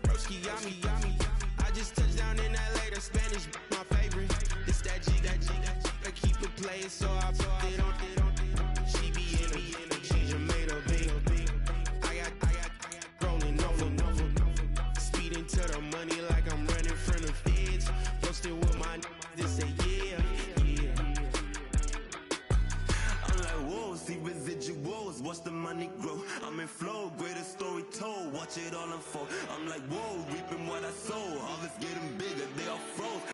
Broski, yummy. I just touched down in LA, the Spanish, my favorite. This that G. I keep it playing, so I put it on. She be in me, she just made a big. I got rolling over. Speeding to the money like I'm running from the feds. Posted with my this say yeah. I'm like, whoa, see residuals, watch the money grow. I'm in flow, greatest story told, watch it all unfold. I'm like, whoa, reaping what I sow, harvest getting bigger, they are froze.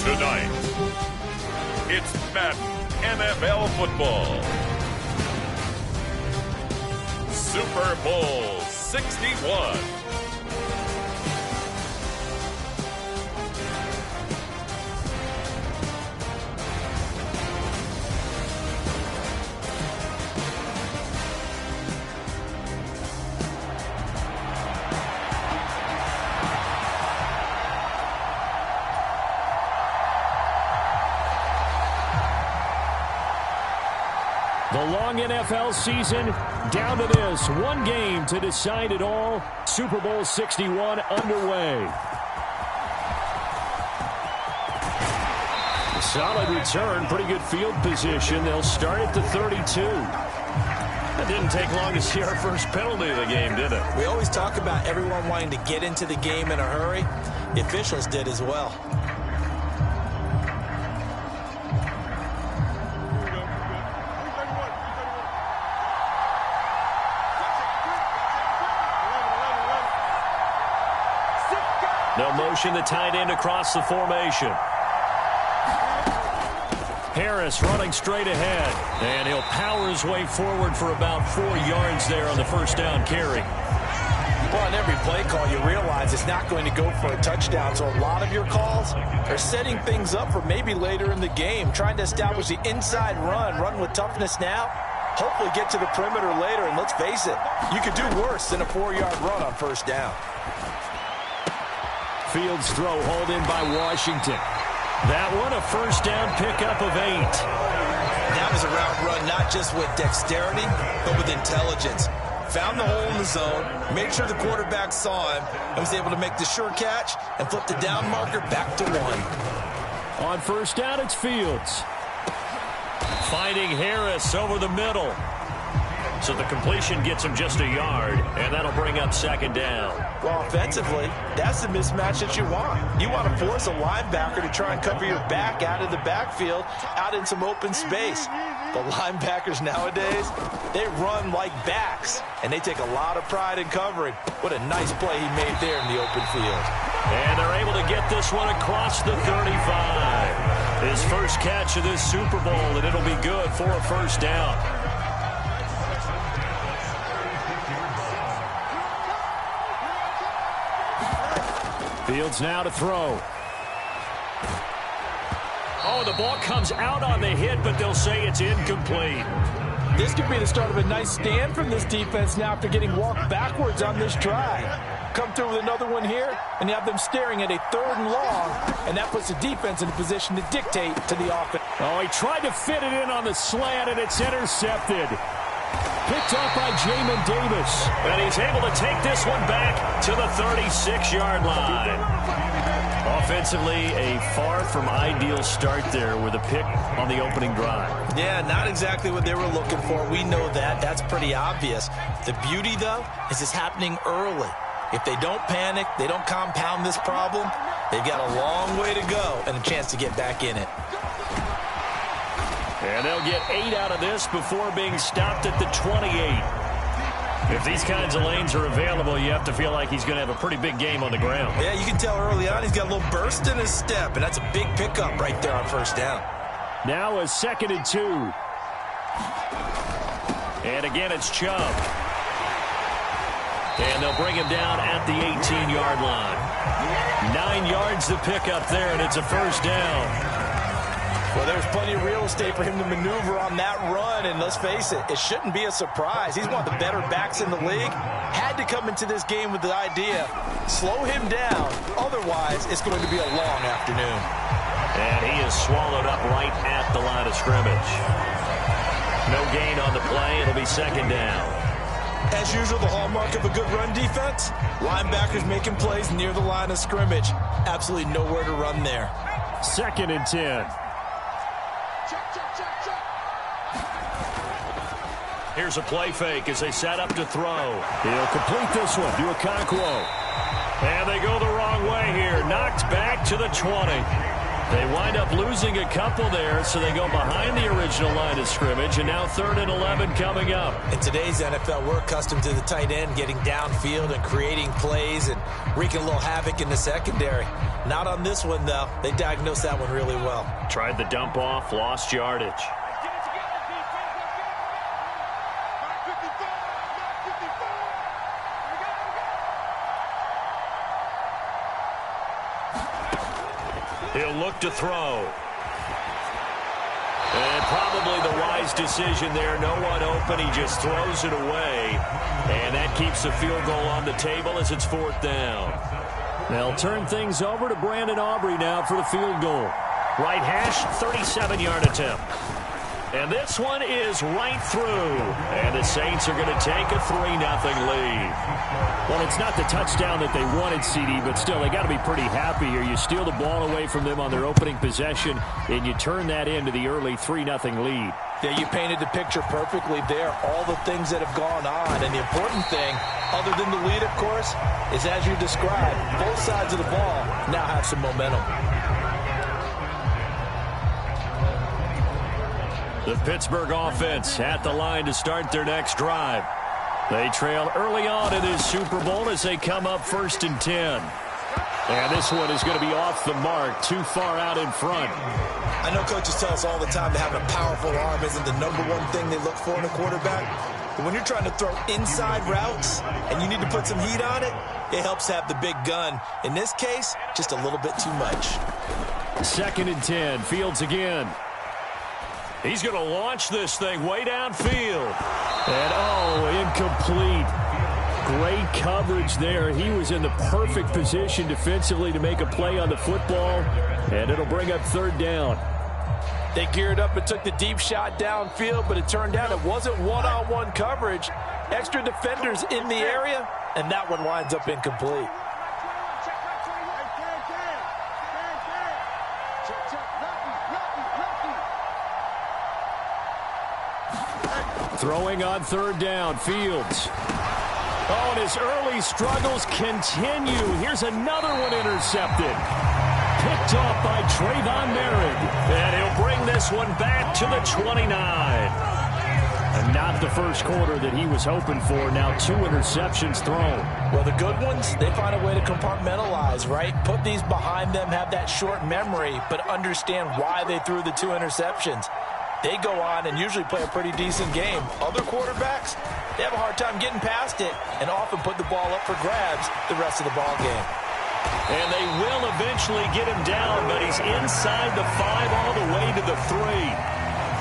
Tonight, it's Madden NFL football. Super Bowl 61. The long NFL season down to this. One game to decide it all. Super Bowl 61 underway. Solid return. Pretty good field position. They'll start at the 32. That didn't take long to see our first penalty of the game, did it? We always talk about everyone wanting to get into the game in a hurry. The officials did as well. They'll motion the tight end across the formation. Harris running straight ahead. And he'll power his way forward for about 4 yards there on the first down carry. Well, on every play call, you realize it's not going to go for a touchdown. So a lot of your calls are setting things up for maybe later in the game, trying to establish the inside run with toughness now. Hopefully get to the perimeter later. And let's face it, you could do worse than a 4-yard run on first down. Fields throw hauled in by Washington. That one a first down pickup of 8. That was a route run not just with dexterity, but with intelligence. Found the hole in the zone, made sure the quarterback saw him, and was able to make the sure catch and flip the down marker back to 1. On first down, it's Fields. Finding Harris over the middle. So the completion gets him just a yard, and that'll bring up second down. Well, offensively, that's the mismatch that you want. You want to force a linebacker to try and cover your back out of the backfield, out in some open space. The linebackers nowadays, they run like backs, and they take a lot of pride in covering. What a nice play he made there in the open field. And they're able to get this one across the 35. His first catch of this Super Bowl, and it'll be good for a first down. Fields now to throw. Oh, the ball comes out on the hit, but they'll say it's incomplete. This could be the start of a nice stand from this defense now after getting walked backwards on this drive. Come through with another one here, and you have them staring at a 3rd and long, and that puts the defense in a position to dictate to the offense. Oh, he tried to fit it in on the slant, and it's intercepted. Picked up by Jamin Davis. And he's able to take this one back to the 36-yard line. Offensively, a far from ideal start there with a pick on the opening drive. Yeah, not exactly what they were looking for. We know that. That's pretty obvious. The beauty, though, is it's happening early. If they don't panic, they don't compound this problem, they've got a long way to go and a chance to get back in it. And they'll get 8 out of this before being stopped at the 28. If these kinds of lanes are available, you have to feel like he's going to have a pretty big game on the ground. Yeah, you can tell early on he's got a little burst in his step, and that's a big pickup right there on first down. Now a 2nd and 2. And again, it's Chubb. And they'll bring him down at the 18-yard line. 9 yards to pick up there, and it's a first down. Well, there's plenty of real estate for him to maneuver on that run, and let's face it, it shouldn't be a surprise. He's one of the better backs in the league. Had to come into this game with the idea, slow him down, otherwise it's going to be a long afternoon. And he is swallowed up right at the line of scrimmage. No gain on the play. It'll be second down. As usual, the hallmark of a good run defense, linebackers making plays near the line of scrimmage. Absolutely nowhere to run there. 2nd and 10. Here's a play fake as they set up to throw. He'll complete this one to Okonkwo. And they go the wrong way here. Knocked back to the 20. They wind up losing a couple there, so they go behind the original line of scrimmage, and now 3rd and 11 coming up. In today's NFL, we're accustomed to the tight end getting downfield and creating plays and wreaking a little havoc in the secondary. Not on this one, though. They diagnosed that one really well. Tried the dump off, lost yardage. He'll look to throw. And probably the wise decision there. No one open. He just throws it away. And that keeps the field goal on the table as it's 4th down. They'll turn things over to Brandon Aubrey now for the field goal. Right hash, 37-yard attempt. And this one is right through. And the Saints are going to take a 3-0 lead. Well, it's not the touchdown that they wanted, CD, but still, they got to be pretty happy here. You steal the ball away from them on their opening possession, and you turn that into the early 3-0 lead. Yeah, you painted the picture perfectly there. All the things that have gone on. And the important thing, other than the lead, of course, is as you described, both sides of the ball now have some momentum. The Pittsburgh offense at the line to start their next drive. They trail early on in this Super Bowl as they come up 1st and 10. And this one is going to be off the mark, too far out in front. I know coaches tell us all the time that having a powerful arm isn't the #1 thing they look for in a quarterback. But when you're trying to throw inside routes and you need to put some heat on it, it helps have the big gun. In this case, just a little bit too much. 2nd and 10, Fields again. He's going to launch this thing way downfield. And, incomplete. Great coverage there. He was in the perfect position defensively to make a play on the football, and it'll bring up 3rd down. They geared up and took the deep shot downfield, but it turned out it wasn't one-on-one coverage. Extra defenders in the area, and that one winds up incomplete. Throwing on 3rd down, Fields. Oh, and his early struggles continue. Here's another one intercepted. Picked off by Trayvon Merritt. And he'll bring this one back to the 29. And not the first quarter that he was hoping for. Now 2 interceptions thrown. Well, the good ones, they find a way to compartmentalize, right? Put these behind them, have that short memory, but understand why they threw the 2 interceptions. They go on and usually play a pretty decent game. Other quarterbacks, they have a hard time getting past it and often put the ball up for grabs the rest of the ball game. And they will eventually get him down, but he's inside the 5 all the way to the 3.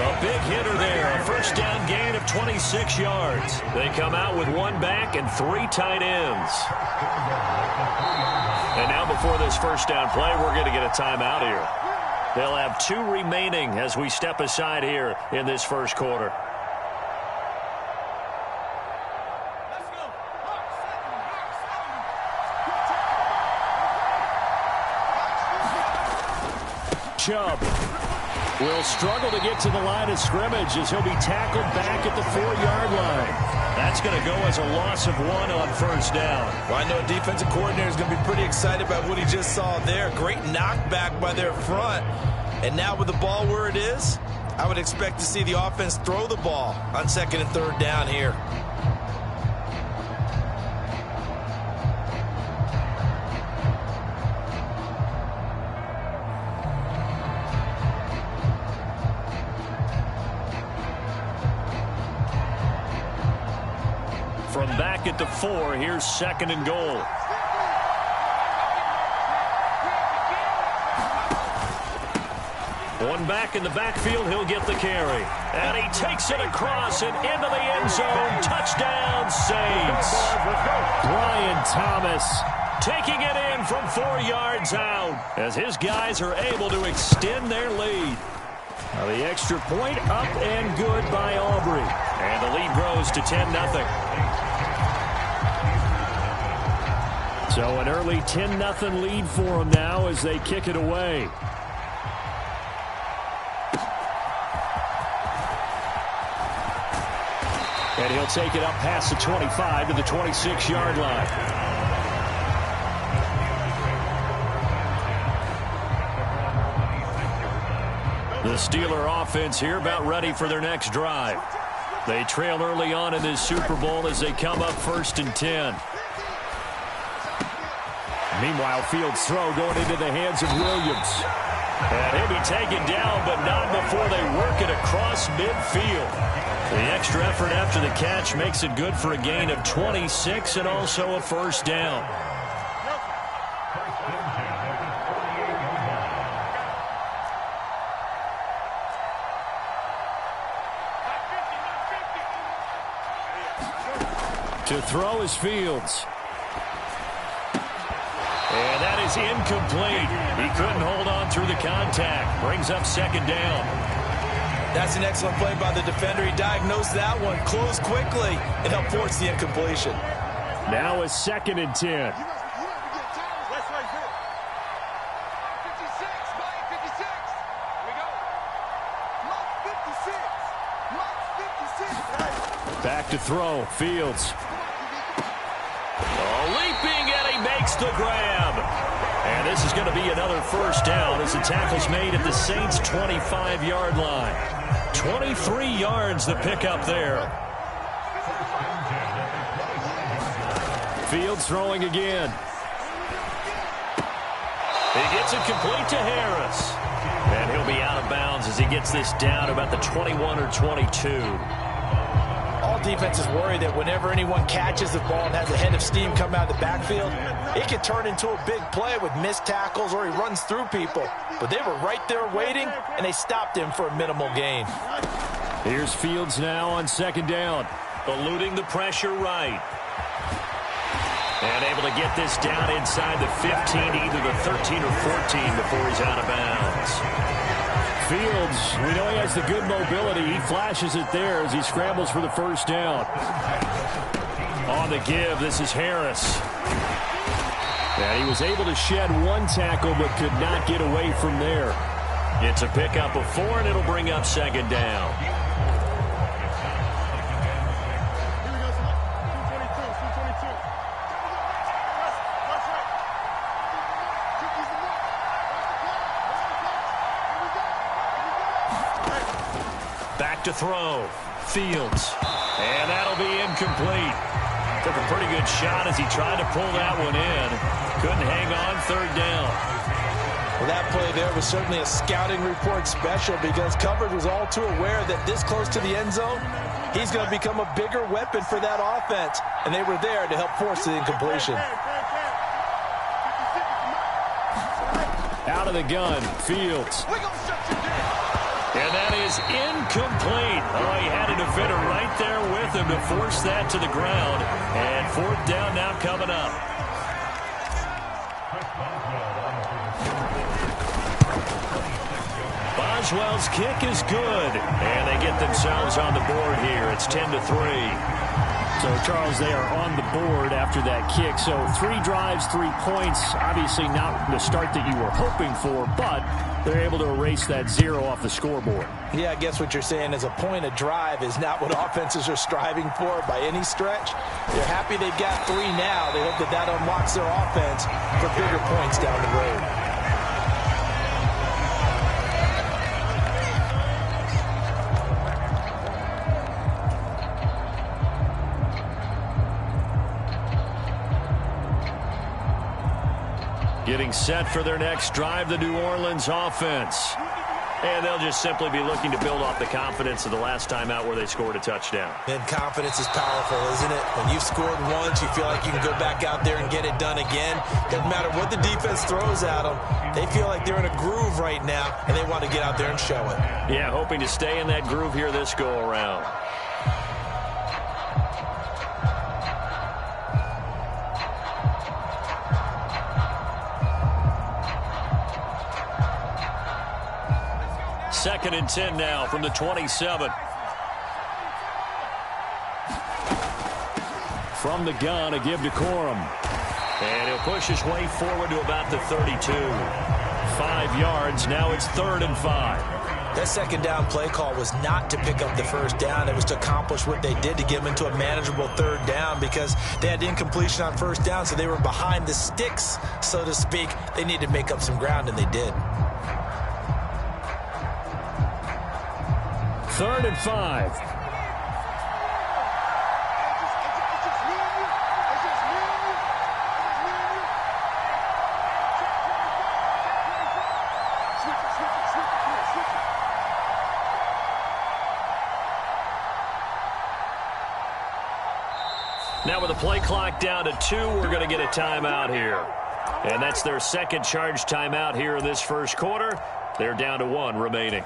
A big hitter there, a 1st down gain of 26 yards. They come out with 1 back and 3 tight ends. And now before this 1st down play, we're going to get a timeout here. They'll have 2 remaining as we step aside here in this 1st quarter. Chubb will struggle to get to the line of scrimmage as he'll be tackled back at the 4-yard line. That's going to go as a loss of 1 on 1st down. Well, I know a defensive coordinator is going to be pretty excited about what he just saw there. Great knockback by their front. And now with the ball where it is, I would expect to see the offense throw the ball on 2nd and 3rd down here. From back at the 4, here's 2nd and goal. One back in the backfield, he'll get the carry. And he takes it across and into the end zone. Touchdown, Saints. Brian Thomas taking it in from 4 yards out as his guys are able to extend their lead. Now the extra point up and good by Aubrey. And the lead grows to 10-0. So an early 10-0 lead for them now as they kick it away. And he'll take it up past the 25 to the 26-yard line. The Steeler offense here about ready for their next drive. They trail early on in this Super Bowl as they come up 1st and 10. Meanwhile, Fields' throw going into the hands of Williams. And he'll be taken down, but not before they work it across midfield. The extra effort after the catch makes it good for a gain of 26 and also a first down. To throw is Fields. And that is incomplete. He couldn't hold on through the contact. Brings up 2nd down. That's an excellent play by the defender. He diagnosed that one, closed quickly, and helped force the incompletion. Now a 2nd and 10. Back to throw. Fields. Leaping, and he makes the grab. And this is going to be another first down as the tackle's made at the Saints' 25-yard line. 23 yards the pickup there. Fields throwing again. He gets it complete to Harris. And he'll be out of bounds as he gets this down about the 21 or 22. All defenses worry that whenever anyone catches the ball and has a head of steam come out of the backfield, it can turn into a big play with missed tackles or he runs through people. But they were right there waiting, and they stopped him for a minimal gain. Here's Fields now on 2nd down. Eluding the pressure right. And able to get this down inside the 15, either the 13 or 14 before he's out of bounds. Fields, we know he has the good mobility. He flashes it there as he scrambles for the first down. On the give, this is Harris. And he was able to shed one tackle but could not get away from there. It's a pickup of 4, and it'll bring up 2nd down. Back to throw. Fields. And that'll be incomplete. Took a pretty good shot as he tried to pull that one in. Couldn't hang on 3rd down. Well, that play there was certainly a scouting report special because coverage was all too aware that this close to the end zone, he's going to become a bigger weapon for that offense. And they were there to help force the incompletion. Out of the gun, Fields. And that is incomplete. Oh, he had a defender right there with him to force that to the ground. And 4th down now coming up. Boswell's kick is good. And they get themselves on the board here. It's 10-3. So, Charles, they are on the board after that kick. So 3 drives, 3 points. Obviously not the start that you were hoping for, but they're able to erase that 0 off the scoreboard. Yeah, I guess what you're saying is a point of drive is not what offenses are striving for by any stretch. They're happy they've got 3 now. They hope that that unlocks their offense for bigger points down the road. Getting set for their next drive, the New Orleans offense. And they'll just simply be looking to build off the confidence of the last time out where they scored a touchdown. And confidence is powerful, isn't it? When you've scored once, you feel like you can go back out there and get it done again. Doesn't matter what the defense throws at them. They feel like they're in a groove right now, and they want to get out there and show it. Yeah, hoping to stay in that groove here this go-around. 2nd and 10 now from the 27. From the gun, a give to Corum. And he'll push his way forward to about the 32. 5 yards. Now it's 3rd and 5. That second down play call was not to pick up the first down. It was to accomplish what they did to get them into a manageable 3rd down because they had incompletion on first down, so they were behind the sticks, so to speak. They needed to make up some ground, and they did. 3rd and 5. Now with the play clock down to 2, we're going to get a timeout here. And that's their second charge timeout here in this first quarter. They're down to 1 remaining.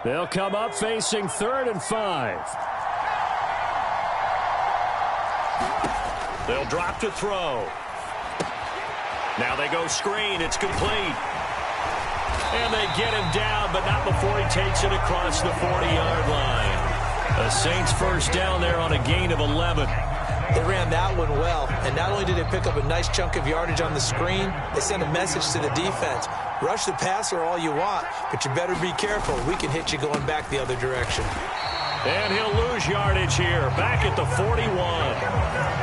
They'll come up facing 3rd and 5. They'll drop to throw. Now they go screen. It's complete. And they get him down, but not before he takes it across the 40-yard line. The Saints first down there on a gain of 11. They ran that one well, and not only did they pick up a nice chunk of yardage on the screen, they sent a message to the defense. Rush the passer all you want, but you better be careful. We can hit you going back the other direction. And he'll lose yardage here, back at the 41.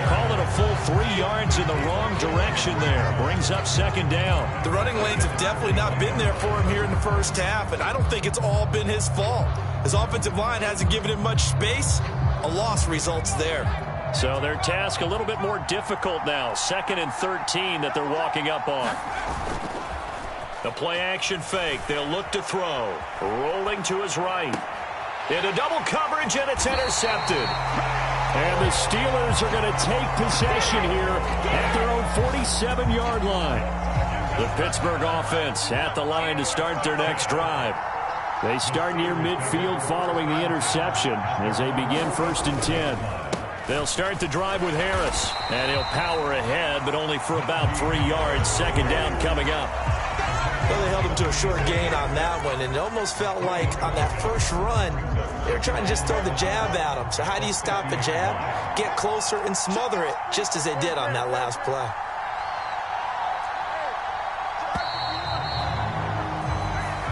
Call it a full 3 yards in the wrong direction there. Brings up 2nd down. The running lanes have definitely not been there for him here in the first half, and I don't think it's all been his fault. His offensive line hasn't given him much space. A loss results there. So their task a little bit more difficult now. 2nd and 13 that they're walking up on. The play action fake. They'll look to throw. Rolling to his right. Into double coverage, and it's intercepted. And the Steelers are going to take possession here at their own 47-yard line. The Pittsburgh offense at the line to start their next drive. They start near midfield following the interception as they begin 1st and 10. They'll start the drive with Harris, and he'll power ahead, but only for about 3 yards. 2nd down coming up. Well, they held him to a short gain on that one, and it almost felt like on that first run, they were trying to just throw the jab at him. So how do you stop the jab? Get closer and smother it, just as they did on that last play.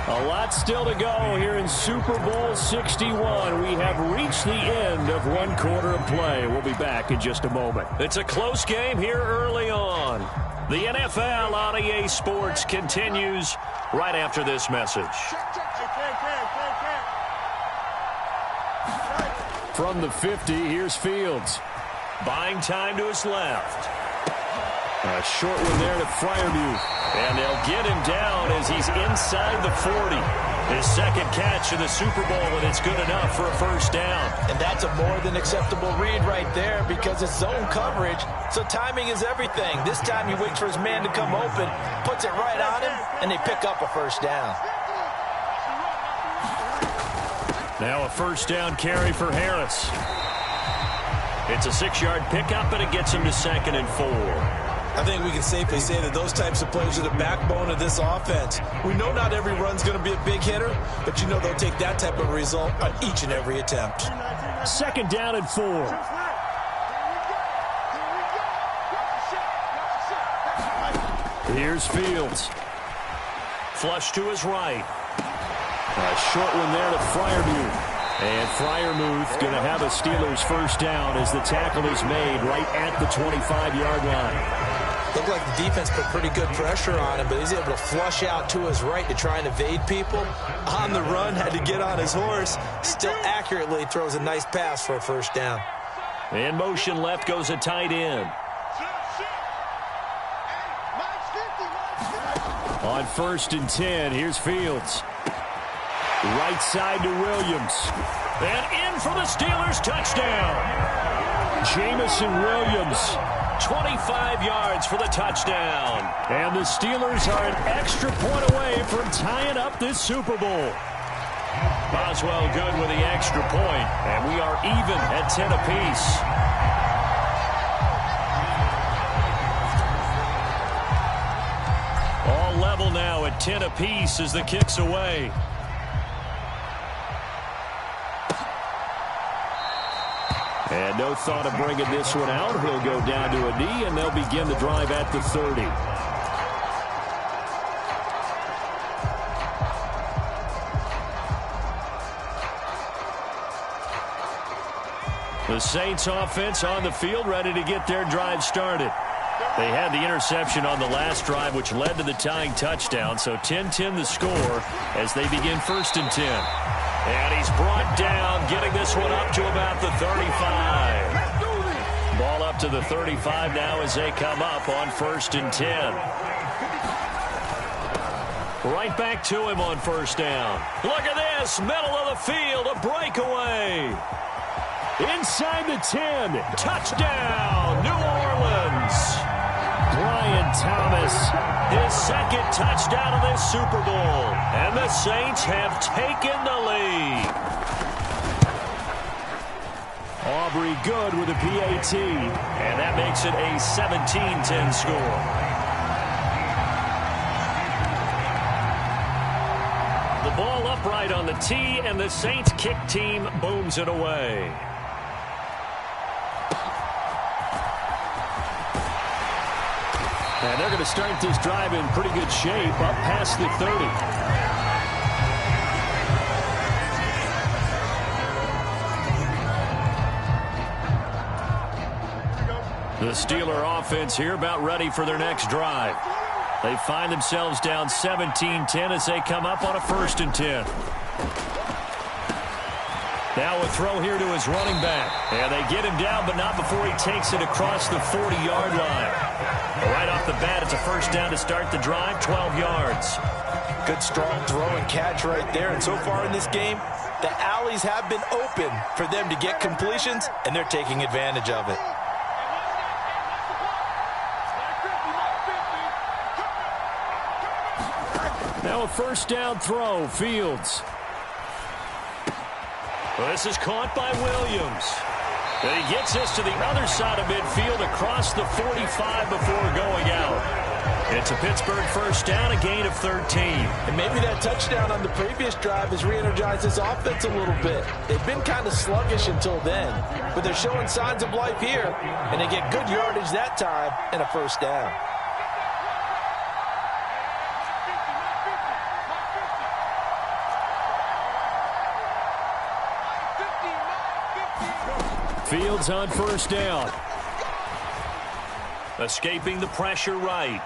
A lot still to go here in Super Bowl 61. We have reached the end of 1 quarter of play. We'll be back in just a moment. It's a close game here early on. The NFL on EA Sports continues right after this message. From the 50, here's Fields. Buying time to his left. A short one there to Freiermuth. And they'll get him down as he's inside the 40. His 2nd catch in the Super Bowl, and it's good enough for a 1st down. And that's a more than acceptable read right there because it's zone coverage, so timing is everything. This time he waits for his man to come open, puts it right on him, and they pick up a 1st down. Now a 1st down carry for Harris. It's a 6-yard pickup, and it gets him to 2nd and 4. I think we can safely say that those types of plays are the backbone of this offense. We know not every run's going to be a big hitter, but you know they'll take that type of result on each and every attempt. 2nd down and 4. Here's Fields. Flush to his right. A short one there to Freiermuth. And Freiermuth going to have a Steelers 1st down as the tackle is made right at the 25-yard line. Looked like the defense put pretty good pressure on him, but he's able to flush out to his right to try and evade people. On the run, had to get on his horse. Still accurately throws a nice pass for a 1st down. In motion left goes a tight end. On 1st and 10, here's Fields. Right side to Williams. And in for the Steelers touchdown. Jamison Williams, 25 yards for the touchdown. And the Steelers are an extra point away from tying up this Super Bowl. Boswell good with the extra point, and we are even at 10 apiece. All level now at 10 apiece as the kick's away. And no thought of bringing this one out. He'll go down to a knee, and they'll begin the drive at the 30. The Saints offense on the field, ready to get their drive started. They had the interception on the last drive, which led to the tying touchdown. So 10-10 the score as they begin 1st and 10. And he's brought down, getting this one up to about the 35. Ball up to the 35 now as they come up on 1st and 10. Right back to him on 1st down. Look at this, middle of the field, a breakaway. Inside the 10, touchdown, New Orleans. Brian Thomas, his 2nd touchdown of this Super Bowl. And the Saints have taken the lead. Aubrey good with a PAT. And that makes it a 17-10 score. The ball upright on the tee, and the Saints kick team booms it away. And they're going to start this drive in pretty good shape, up past the 30. The Steeler offense here about ready for their next drive. They find themselves down 17-10 as they come up on a 1st and 10. Now a throw here to his running back. And they get him down, but not before he takes it across the 40-yard line. Right off the bat, it's a 1st down to start the drive, 12 yards. Good, strong throw and catch right there. And so far in this game, the alleys have been open for them to get completions, and they're taking advantage of it. Now a 1st down throw, Fields. Well, this is caught by Williams. And he gets this to the other side of midfield across the 45 before going out. It's a Pittsburgh 1st down, a gain of 13. And maybe that touchdown on the previous drive has re-energized this offense a little bit. They've been kind of sluggish until then, but they're showing signs of life here, and they get good yardage that time and a 1st down. Fields on 1st down. Escaping the pressure right.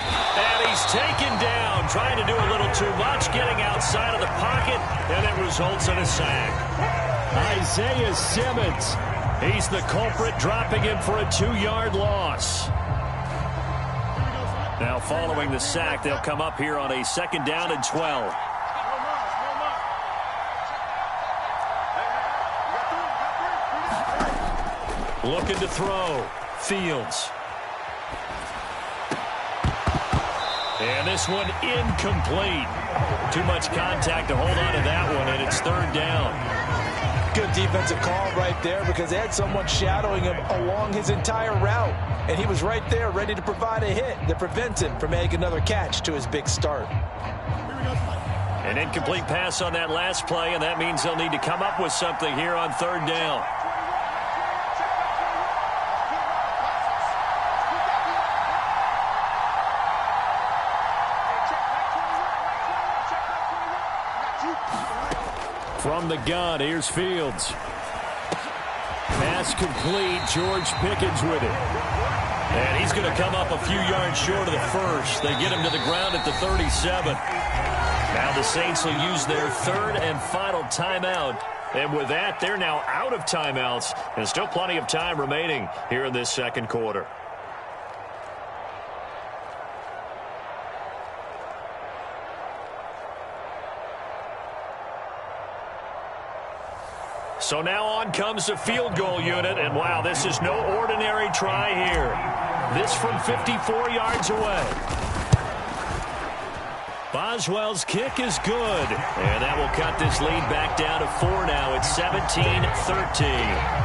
And he's taken down, trying to do a little too much, getting outside of the pocket, and it results in a sack. Isaiah Simmons, he's the culprit, dropping him for a 2-yard loss. Now following the sack, they'll come up here on a 2nd down and 12. Looking to throw. Fields. And this one incomplete. Too much contact to hold on to that one, and it's 3rd down. Good defensive call right there because they had someone shadowing him along his entire route. And he was right there ready to provide a hit that prevents him from making another catch to his big start. An incomplete pass on that last play, and that means they'll need to come up with something here on 3rd down. From the gun, here's Fields. Pass complete, George Pickens with it. And he's going to come up a few yards short of the 1st. They get him to the ground at the 37. Now the Saints will use their 3rd and final timeout. And with that, they're now out of timeouts. And still plenty of time remaining here in this 2nd quarter. So now on comes the field goal unit, and wow, this is no ordinary try here. This from 54 yards away. Boswell's kick is good, and that will cut this lead back down to 4 now. It's 17-13.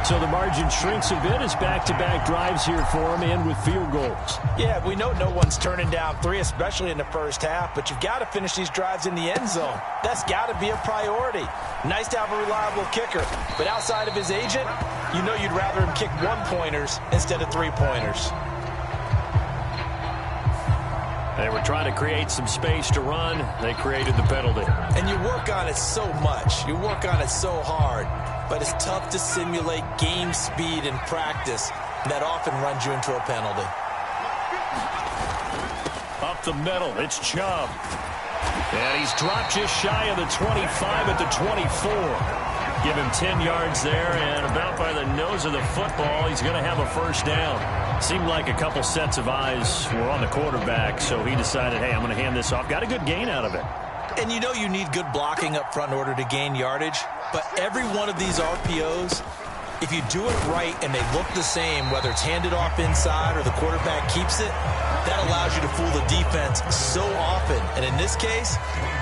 So the margin shrinks a bit as back-to-back drives here for him, and with field goals. Yeah, we know no one's turning down 3, especially in the first half, but you've got to finish these drives in the end zone. That's got to be a priority. Nice to have a reliable kicker, but outside of his agent, you know you'd rather him kick 1-pointers instead of 3-pointers. They were trying to create some space to run. They created the penalty. And you work on it so much. You work on it so hard. But it's tough to simulate game speed in practice. That often runs you into a penalty. Up the middle, it's Chubb. And he's dropped just shy of the 25 at the 24. Give him 10 yards there, and about by the nose of the football, he's going to have a first down. Seemed like a couple sets of eyes were on the quarterback, so he decided, hey, I'm going to hand this off. Got a good gain out of it. And you know you need good blocking up front in order to gain yardage, but every one of these RPOs, if you do it right and they look the same, whether it's handed off inside or the quarterback keeps it, that allows you to fool the defense so often. And in this case,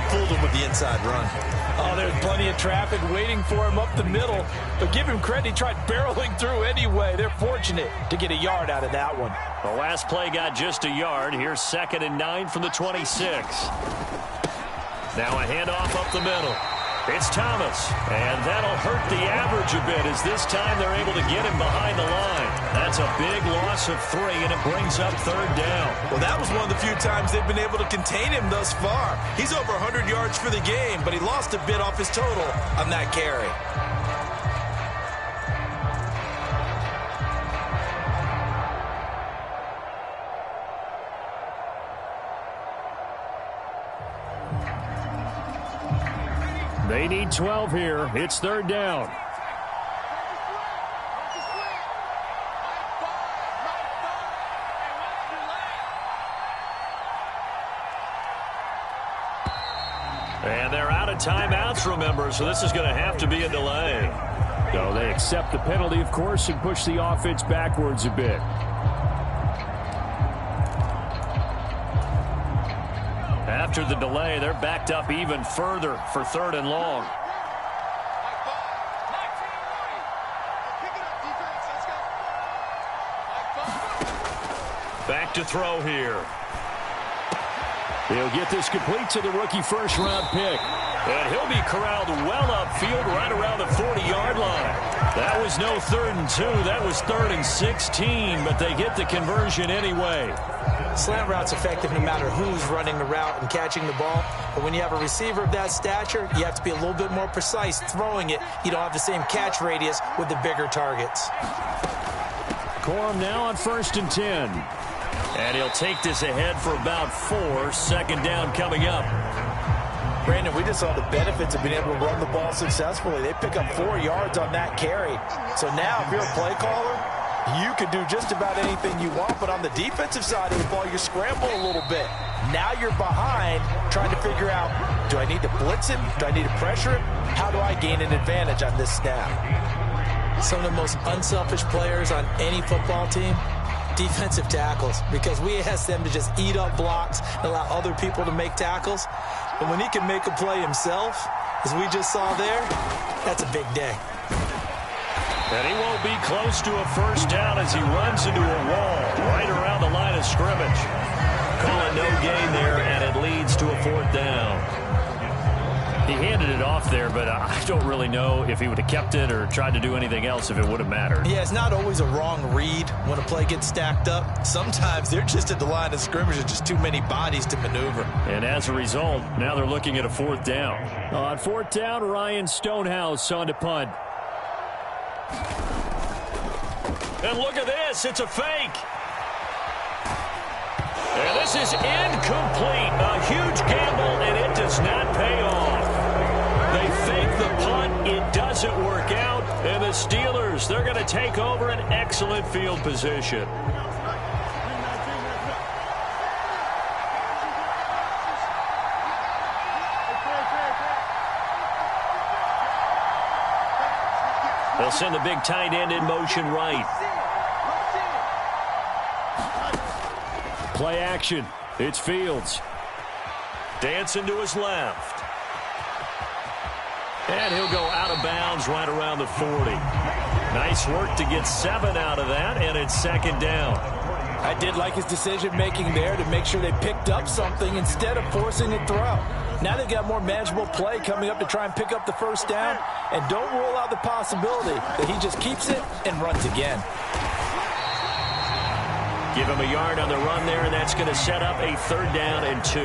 fooled them with the inside run. Oh, there's plenty of traffic waiting for him up the middle, but give him credit, he tried barreling through anyway. They're fortunate to get a yard out of that one. The last play got just a yard. Here's 2nd and 9 from the 26. Now a handoff up the middle. It's Thomas, and that'll hurt the average a bit as this time they're able to get him behind the line. That's a big loss of 3, and it brings up 3rd down. Well, that was one of the few times they've been able to contain him thus far. He's over 100 yards for the game, but he lost a bit off his total on that carry. They need 12 here. It's 3rd down. And they're out of timeouts, remember, so this is going to have to be a delay. So they accept the penalty, of course, and push the offense backwards a bit. After the delay, they're backed up even further for 3rd and long. Back to throw here. He'll get this complete to the rookie first-round pick. And he'll be corralled well upfield right around the 40-yard line. That was no 3rd and 2. That was 3rd and 16, but they get the conversion anyway. Slant route's effective no matter who's running the route and catching the ball. But when you have a receiver of that stature, you have to be a little bit more precise throwing it. You don't have the same catch radius with the bigger targets. Corum now on 1st and 10. And he'll take this ahead for about 4. 2nd down coming up. Brandon, we just saw the benefits of being able to run the ball successfully. They pick up 4 yards on that carry. So now, if you're a play caller, you can do just about anything you want, but on the defensive side of the ball, you scramble a little bit. Now you're behind, trying to figure out, do I need to blitz him? Do I need to pressure him? How do I gain an advantage on this snap? Some of the most unselfish players on any football team, defensive tackles, because we ask them to just eat up blocks and allow other people to make tackles. And when he can make a play himself, as we just saw there, that's a big day. And he won't be close to a first down as he runs into a wall right around the line of scrimmage. Call it no gain there, and it leads to a 4th down. He handed it off there, but I don't really know if he would have kept it or tried to do anything else if it would have mattered. Yeah, it's not always a wrong read when a play gets stacked up. Sometimes they're just at the line of scrimmage and just too many bodies to maneuver. And as a result, now they're looking at a 4th down. On 4th down, Ryan Stonehouse on to punt. And look at this. It's a fake. And this is incomplete. A huge gamble, and it does not pay off. They fake the punt. It doesn't work out. And the Steelers, they're going to take over an excellent field position. They'll send the big tight end in motion right. Play action. It's Fields. Dancing to his left. And he'll go out of bounds right around the 40. Nice work to get 7 out of that, and it's second down. I did like his decision-making there to make sure they picked up something instead of forcing a throw. Now they've got more manageable play coming up to try and pick up the first down, and don't rule out the possibility that he just keeps it and runs again. Give him a yard on the run there, and that's going to set up a 3rd down and 2.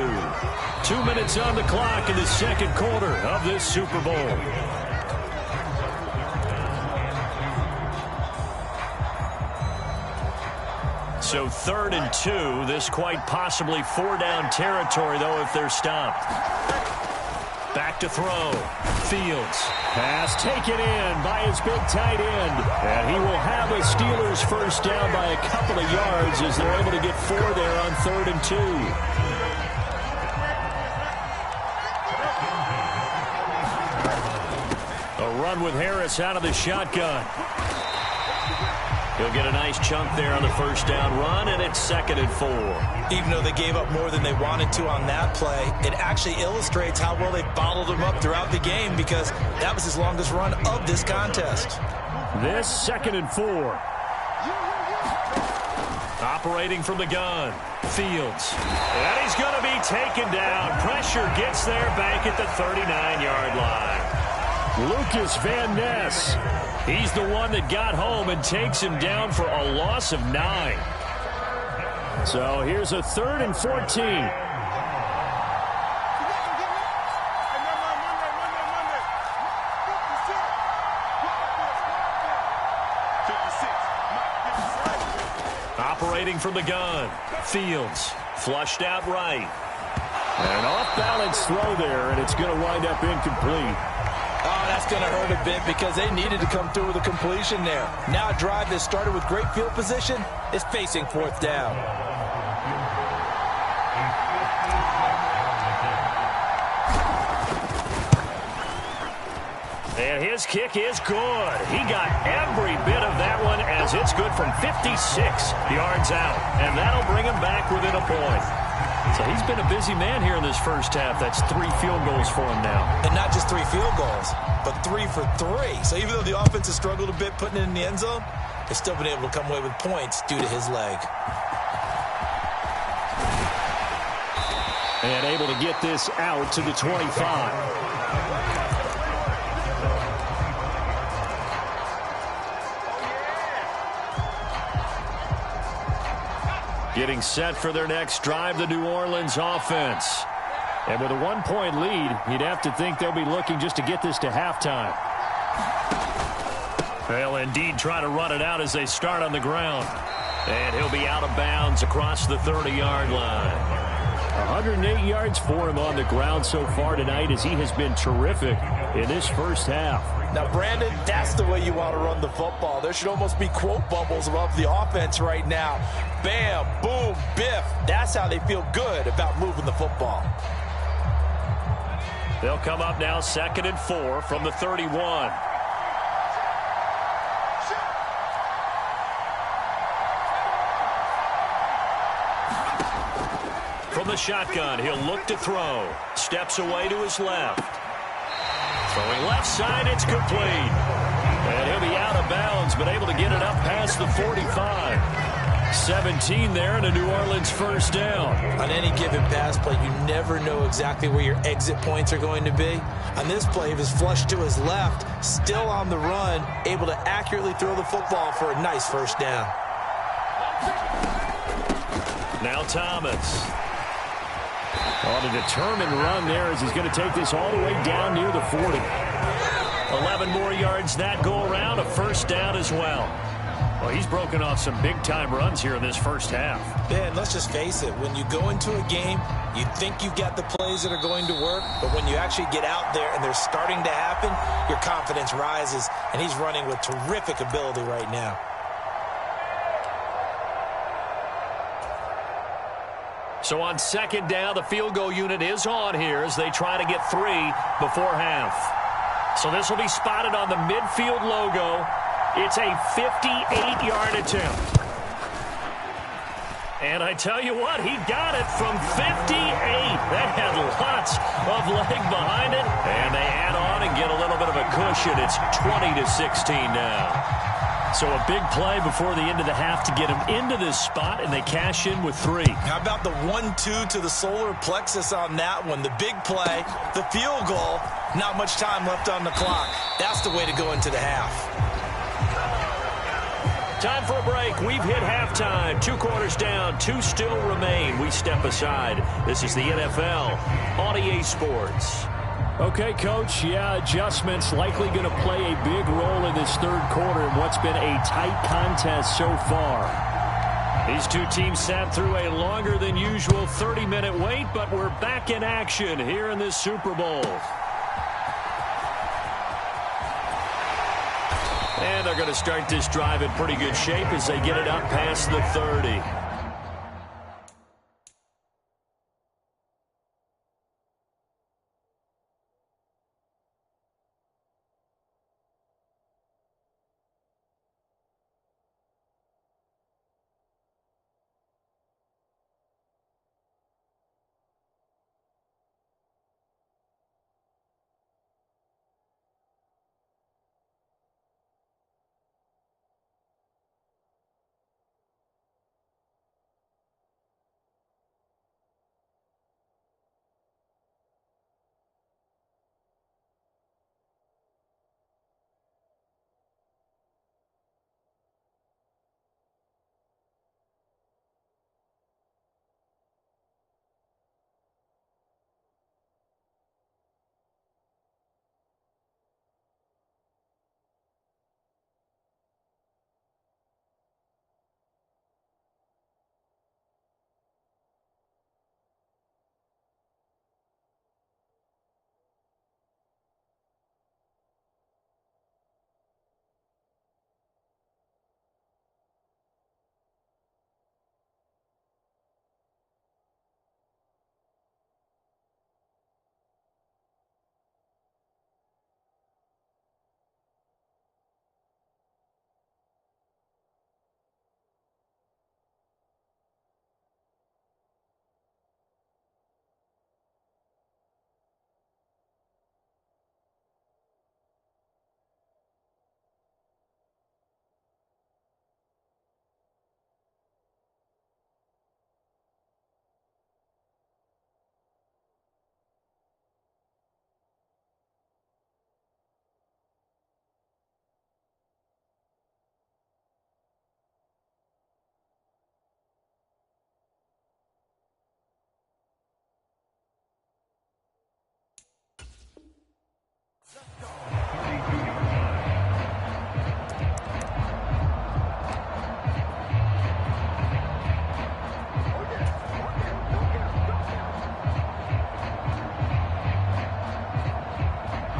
2 minutes on the clock in the second quarter of this Super Bowl. So 3rd and 2. This quite possibly 4-down territory, though, if they're stopped. Back to throw. Fields. Pass taken in by his big tight end. And he will have a Steelers first down by a couple of yards as they're able to get 4 there on 3rd and 2. A run with Harris out of the shotgun. He'll get a nice chunk there on the first down run, and it's 2nd and 4. Even though they gave up more than they wanted to on that play, it actually illustrates how well they bottled him up throughout the game because that was his longest run of this contest. This 2nd and 4. Operating from the gun. Fields. And he's going to be taken down. Pressure gets there back at the 39-yard line. Lucas Van Ness. He's the one that got home and takes him down for a loss of 9. So here's a 3rd and 14. Operating from the gun. Fields. Flushed out right. An off-balance throw there, and it's going to wind up incomplete. Oh, that's going to hurt a bit because they needed to come through with a completion there. Now a drive that started with great field position is facing 4th down. And his kick is good. He got every bit of that one as it's good from 56 yards out. And that'll bring him back within a point. So he's been a busy man here in this first half. That's 3 field goals for him now. And not just 3 field goals, but 3 for 3. So even though the offense has struggled a bit putting it in the end zone, they've still been able to come away with points due to his leg. And able to get this out to the 25. Getting set for their next drive, the New Orleans offense. And with a 1-point lead, you'd have to think they'll be looking just to get this to halftime. They'll indeed try to run it out as they start on the ground. And he'll be out of bounds across the 30-yard line. 108 yards for him on the ground so far tonight as he has been terrific in this first half. Now, Brandon, that's the way you want to run the football. There should almost be quote bubbles above the offense right now. Bam, boom, biff. That's how they feel good about moving the football. They'll come up now 2nd and 4 from the 31. From the shotgun, he'll look to throw. Steps away to his left. Throwing left side, it's complete. And he'll be out of bounds, but able to get it up past the 45. 17 there and a New Orleans first down. On any given pass play, you never know exactly where your exit points are going to be. On this play, it was flushed to his left, still on the run, able to accurately throw the football for a nice first down. Now Thomas. On a determined run there as he's going to take this all the way down near the 40. 11 more yards that go around, a first down as well. Well, he's broken off some big-time runs here in this first half. Yeah, and let's just face it. When you go into a game, you think you've got the plays that are going to work, but when you actually get out there and they're starting to happen, your confidence rises, and he's running with terrific ability right now. So on 2nd down, the field goal unit is on here as they try to get 3 before half. So this will be spotted on the midfield logo. It's a 58-yard attempt. And I tell you what, he got it from 58. That had lots of leg behind it. And they add on and get a little bit of a cushion. It's 20-16 now. So a big play before the end of the half to get him into this spot, and they cash in with 3. How about the 1-2 to the solar plexus on that one? The big play, the field goal, not much time left on the clock. That's the way to go into the half. Time for a break. We've hit halftime. 2 quarters down. 2 still remain. We step aside. This is the NFL on EA Sports. Okay, Coach. Yeah, adjustments likely going to play a big role in this third quarter in what's been a tight contest so far. These two teams sat through a longer than usual 30-minute wait, but we're back in action here in this Super Bowl. And they're going to start this drive in pretty good shape as they get it up past the 30.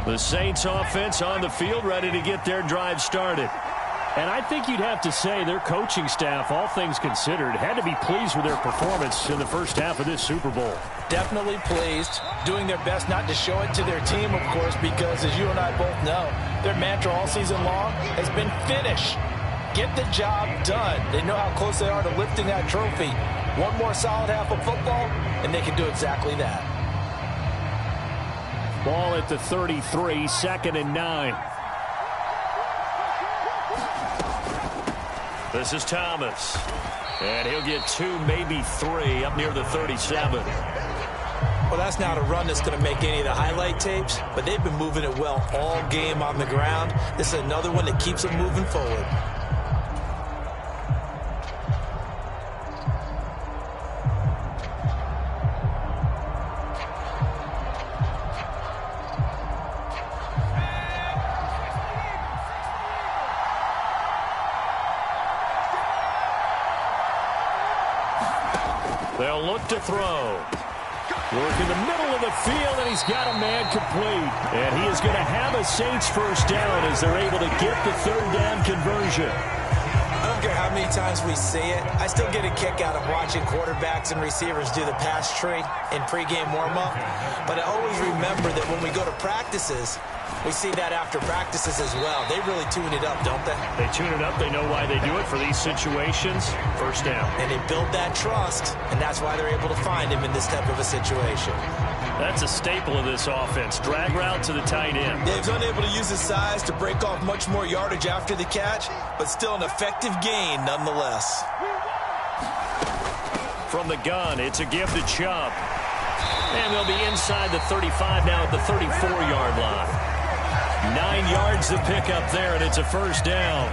The Saints offense on the field, ready to get their drive started. And I think you'd have to say their coaching staff, all things considered, had to be pleased with their performance in the first half of this Super Bowl. Definitely pleased, doing their best not to show it to their team, of course, because as you and I both know, their mantra all season long has been finish. Get the job done. They know how close they are to lifting that trophy. One more solid half of football, and they can do exactly that. Ball at the 33, 2nd and 9. This is Thomas. And he'll get 2, maybe 3 up near the 37. Well, that's not a run that's going to make any of the highlight tapes, but they've been moving it well all game on the ground. This is another one that keeps them moving forward. They'll look to throw. Work in the middle of the field, and he's got a man complete. And he is going to have a Saints first down as they're able to get the 3rd down conversion. I don't care how many times we see it. I still get a kick out of watching quarterbacks and receivers do the pass tree in pregame warm-up. But I always remember that when we go to practices, We see that after practices as well. They really tune it up, don't they? They tune it up. They know why they do it for these situations. First down. And they build that trust, and that's why they're able to find him in this type of a situation. That's a staple of this offense. Drag route to the tight end. Yeah, he's unable to use his size to break off much more yardage after the catch, but still an effective gain nonetheless. From the gun, it's a give to Chubb. And they'll be inside the 35 now at the 34-yard line. 9 yards to pick up there, and it's a first down.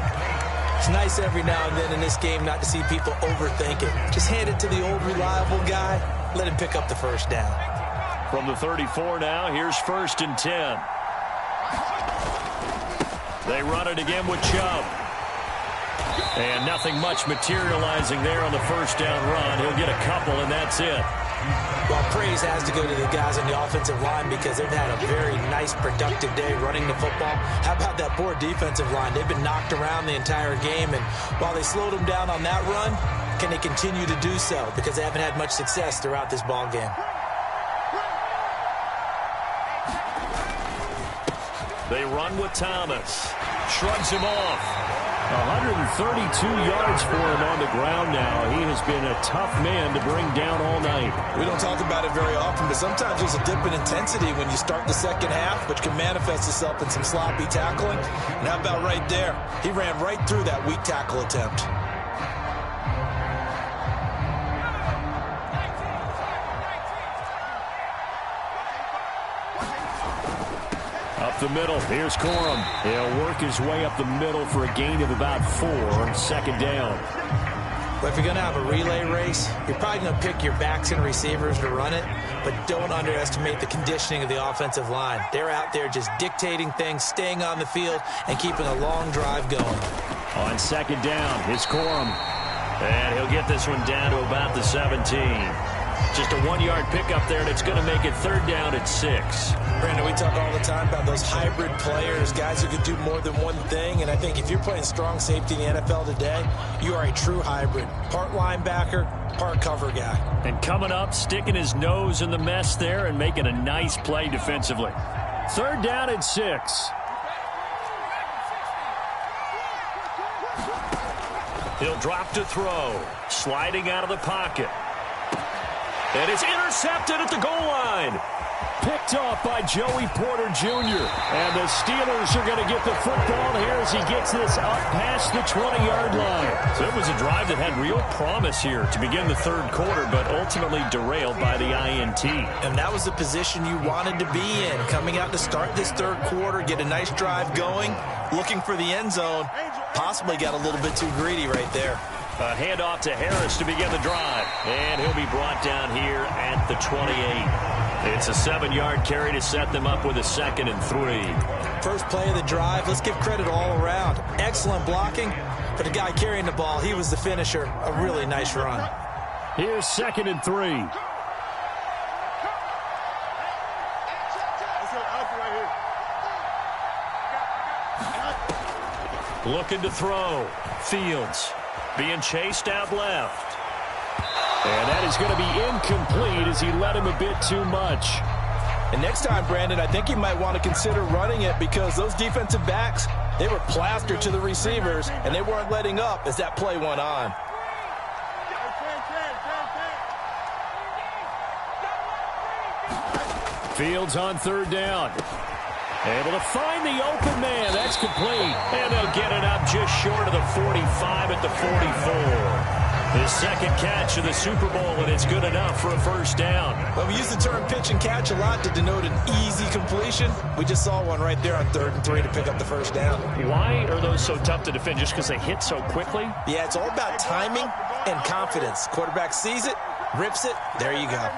It's nice every now and then in this game not to see people overthink it. Just hand it to the old reliable guy. Let him pick up the first down. From the 34 now, here's 1st and 10. They run it again with Chubb. And nothing much materializing there on the first down run. He'll get a couple, and that's it. Well, praise has to go to the guys on the offensive line because they've had a very nice, productive day running the football. How about that poor defensive line? They've been knocked around the entire game, and while they slowed them down on that run, can they continue to do so? Because they haven't had much success throughout this ball game. They run with Thomas. Shrugs him off. 132 yards for him on the ground now. He has been a tough man to bring down all night. We don't talk about it very often, but sometimes there's a dip in intensity when you start the second half, which can manifest itself in some sloppy tackling. And how about right there? He ran right through that weak tackle attempt. Up the middle, here's Corum. He'll work his way up the middle for a gain of about 4 on 2nd down. But if you're going to have a relay race, you're probably going to pick your backs and receivers to run it, but don't underestimate the conditioning of the offensive line. They're out there just dictating things, staying on the field, and keeping a long drive going. On 2nd down, here's Corum. And he'll get this one down to about the 17. Just a 1-yard pickup there, and it's going to make it 3rd down at 6. Brandon, we talk all the time about those hybrid players, guys who can do more than one thing, and I think if you're playing strong safety in the NFL today, you are a true hybrid. Part linebacker, part cover guy. And coming up, sticking his nose in the mess there and making a nice play defensively. 3rd down at 6. He'll drop to throw, sliding out of the pocket. And it's intercepted at the goal line. Picked off by Joey Porter Jr. And the Steelers are going to get the football here as he gets this up past the 20-yard line. So it was a drive that had real promise here to begin the 3rd quarter, but ultimately derailed by the INT. And that was the position you wanted to be in. Coming out to start this 3rd quarter, get a nice drive going, looking for the end zone. Possibly got a little bit too greedy right there. A handoff to Harris to begin the drive. And he'll be brought down here at the 28. It's a 7-yard carry to set them up with a 2nd and 3. First play of the drive. Let's give credit all around. Excellent blocking. For the guy carrying the ball, he was the finisher. A really nice run. Here's 2nd and 3. Looking to throw. Fields being chased out left. And that is going to be incomplete as he led him a bit too much. And next time, Brandon, I think you might want to consider running it because those defensive backs, they were plastered to the receivers, and they weren't letting up as that play went on. Fields on 3rd down. Able to find the open man. That's complete. And they'll get it up just short of the 45 at the 44. His 2nd catch of the Super Bowl, and it's good enough for a 1st down. Well, we use the term pitch and catch a lot to denote an easy completion. We just saw one right there on 3rd and 3 to pick up the 1st down. Why are those so tough to defend? Just because they hit so quickly? Yeah, it's all about timing and confidence. Quarterback sees it, rips it, there you go.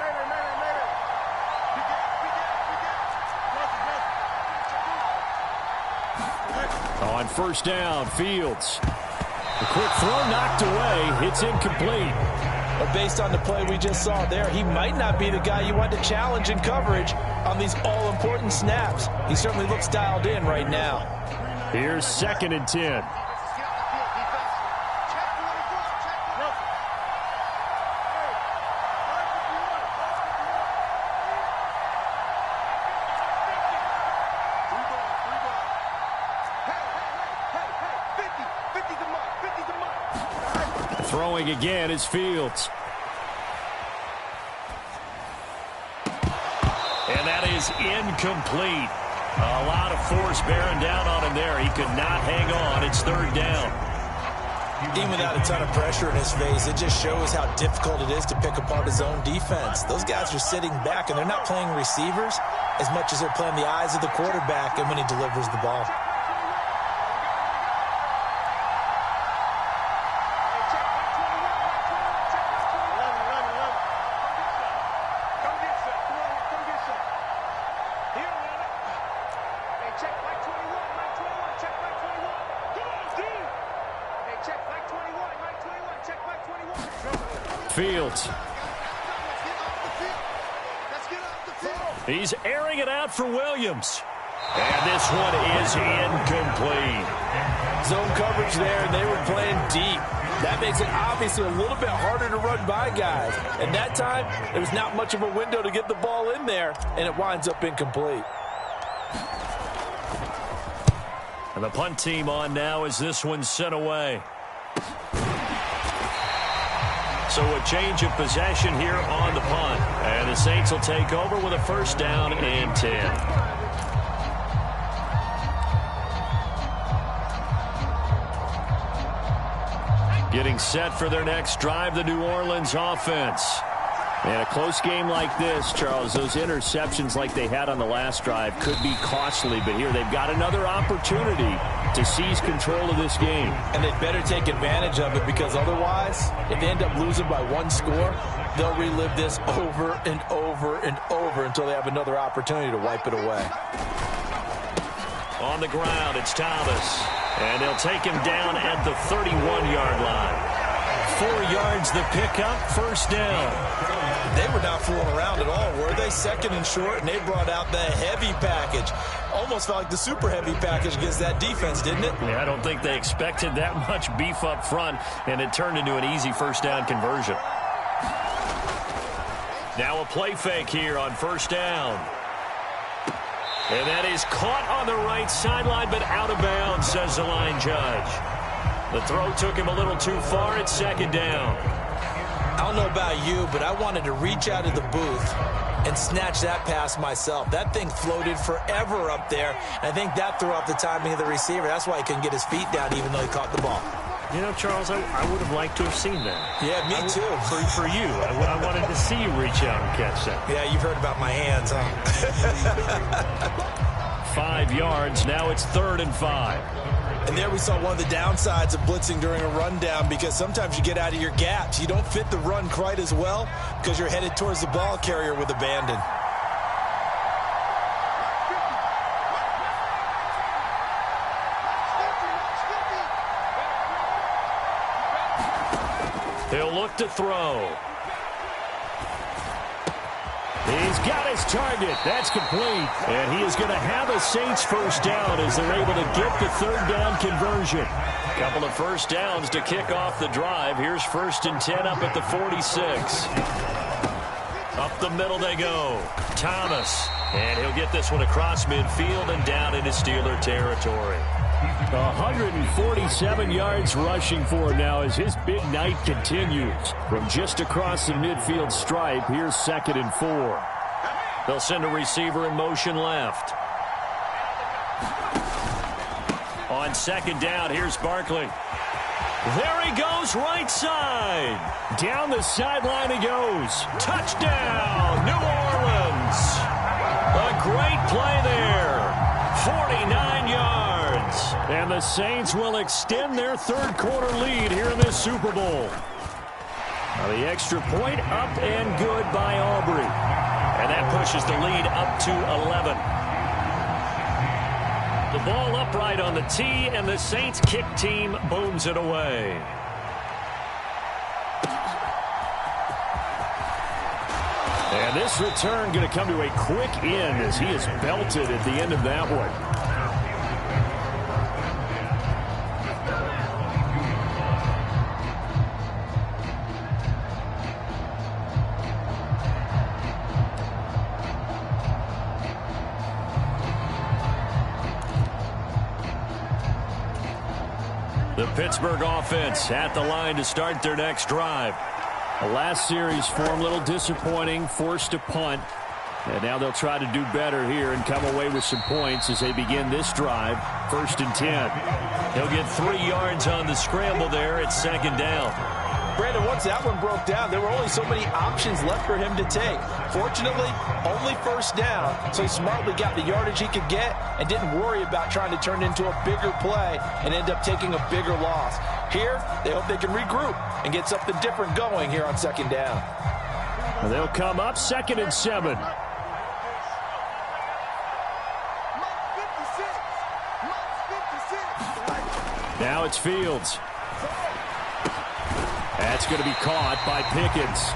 On 1st down, Fields. The quick throw knocked away. It's incomplete. But based on the play we just saw there, he might not be the guy you want to challenge in coverage on these all-important snaps. He certainly looks dialed in right now. Here's 2nd and 10. Throwing again is Fields. And that is incomplete. A lot of force bearing down on him there. He could not hang on. It's third down. Even without a ton of pressure in his face, it just shows how difficult it is to pick apart his own defense. Those guys are sitting back, and they're not playing receivers as much as they're playing the eyes of the quarterback and when he delivers the ball. Fields. He's airing it out for Williams. And this one is incomplete. Zone coverage there, and they were playing deep. That makes it obviously a little bit harder to run by guys. And that time, there was not much of a window to get the ball in there, and it winds up incomplete. And the punt team on now as this one's sent away. So a change of possession here on the punt. And the Saints will take over with a first down and 10. Getting set for their next drive, the New Orleans offense. And a close game like this, Charles, those interceptions like they had on the last drive could be costly. But here they've got another opportunity to seize control of this game. And they'd better take advantage of it, because otherwise, if they end up losing by one score, they'll relive this over and over and over until they have another opportunity to wipe it away. On the ground, it's Thomas. And they'll take him down at the 31-yard line. 4 yards the pickup, first down. They were not fooling around at all, were they? Second and short, and they brought out the heavy package. Almost felt like the super heavy package against that defense, didn't it? Yeah, I don't think they expected that much beef up front, and it turned into an easy first down conversion. Now a play fake here on first down. And that is caught on the right sideline, but out of bounds, says the line judge. The throw took him a little too far. It's second down. I don't know about you, but I wanted to reach out of the booth and snatch that pass myself. That thing floated forever up there. I think that threw off the timing of the receiver. That's why he couldn't get his feet down even though he caught the ball. You know, Charles, I would have liked to have seen that. Yeah, me too. For you. I wanted to see you reach out and catch that. Yeah, you've heard about my hands, huh? 5 yards. Now it's 3rd and 5. And there we saw one of the downsides of blitzing during a rundown, because sometimes you get out of your gaps. You don't fit the run quite as well because you're headed towards the ball carrier with abandon. He'll look to throw. He's got his target. That's complete. And he is going to have a Saints first down as they're able to get the third down conversion. Couple of first downs to kick off the drive. Here's 1st and 10 up at the 46. Up the middle they go. Thomas. And he'll get this one across midfield and down into Steeler territory. 147 yards rushing for him now as his big night continues. From just across the midfield stripe, here's 2nd and 4. They'll send a receiver in motion left. On 2nd down, here's Barkley. There he goes, right side. Down the sideline he goes. Touchdown, New Orleans. A great play there. 49 yards. And the Saints will extend their third quarter lead here in this Super Bowl. Now the extra point up and good by Aubrey. And that pushes the lead up to 11. The ball upright on the tee, and the Saints kick team booms it away. And this return going to come to a quick end as he is belted at the end of that one. The The Pittsburgh offense at the line to start their next drive. The last series for them, a little disappointing, forced to punt. And now they'll try to do better here and come away with some points as they begin this drive. 1st and 10. He'll get 3 yards on the scramble there at 2nd down. Brandon, once that one broke down, there were only so many options left for him to take. Fortunately, only 1st down, so he smartly got the yardage he could get and didn't worry about trying to turn it into a bigger play and end up taking a bigger loss. Here, they hope they can regroup and get something different going here on 2nd down. And they'll come up 2nd and 7. Now it's Fields. That's going to be caught by Pickens.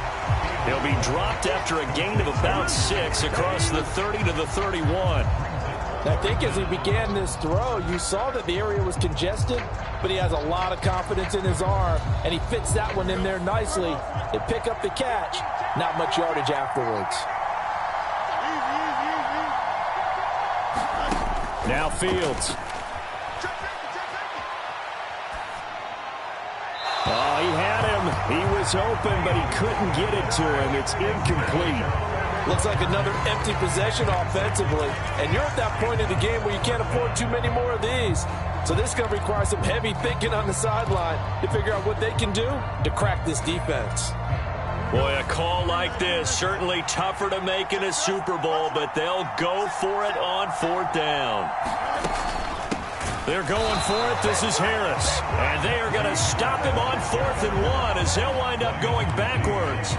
He'll be dropped after a gain of about 6 across the 30 to the 31. I think as he began this throw, you saw that the area was congested, but he has a lot of confidence in his arm, and he fits that one in there nicely. They pick up the catch, not much yardage afterwards. Now Fields. Oh, he had him. He was open, but he couldn't get it to him. It's incomplete. Looks like another empty possession offensively. And you're at that point in the game where you can't afford too many more of these. So this is going to require some heavy thinking on the sideline to figure out what they can do to crack this defense. Boy, a call like this, certainly tougher to make in a Super Bowl, but they'll go for it on 4th down. They're going for it. This is Harris. And they are going to stop him on 4th and 1 as they'll wind up going backwards.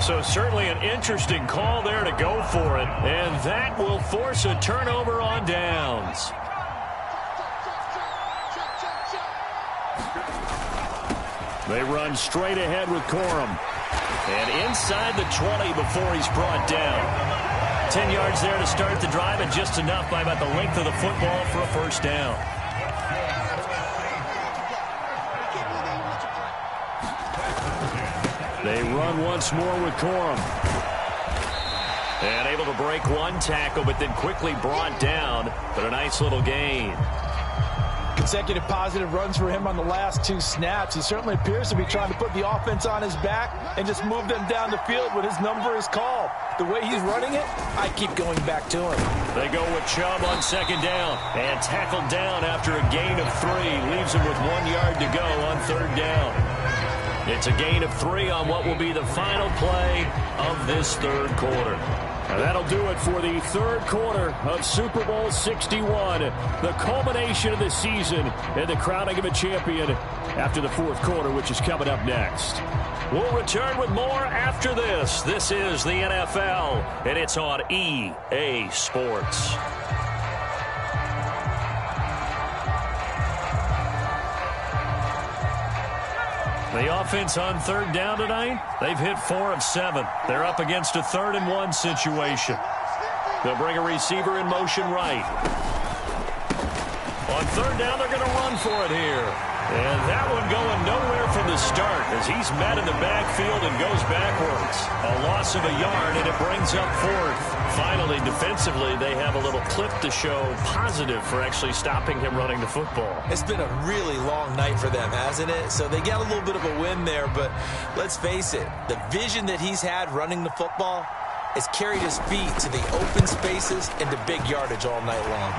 So certainly an interesting call there to go for it. And that will force a turnover on downs. They run straight ahead with Corum. And inside the 20 before he's brought down. 10 yards there to start the drive, and just enough by about the length of the football for a 1st down. They run once more with Corum. And able to break one tackle, but then quickly brought down. But a nice little gain. Consecutive positive runs for him on the last 2 snaps. He certainly appears to be trying to put the offense on his back and just move them down the field when his number is called. The way he's running it, I keep going back to him. They go with Chubb on 2nd down and tackled down after a gain of 3. Leaves him with 1 yard to go on 3rd down. It's a gain of 3 on what will be the final play of this 3rd quarter. And that'll do it for the 3rd quarter of Super Bowl 61. The culmination of the season and the crowning of a champion after the 4th quarter, which is coming up next. We'll return with more after this. This is the NFL, and it's on EA Sports. The offense on 3rd down tonight, they've hit 4 of 7. They're up against a 3rd and 1 situation. They'll bring a receiver in motion right. On 3rd down, they're going to run for it here. And that one going nowhere from the start as he's met in the backfield and goes backwards. A loss of a yard, and it brings up 4th. Finally, defensively, they have a little clip to show positive for actually stopping him running the football. It's been a really long night for them, hasn't it? So they got a little bit of a win there, but let's face it, the vision that he's had running the football has carried his feet to the open spaces and to big yardage all night long.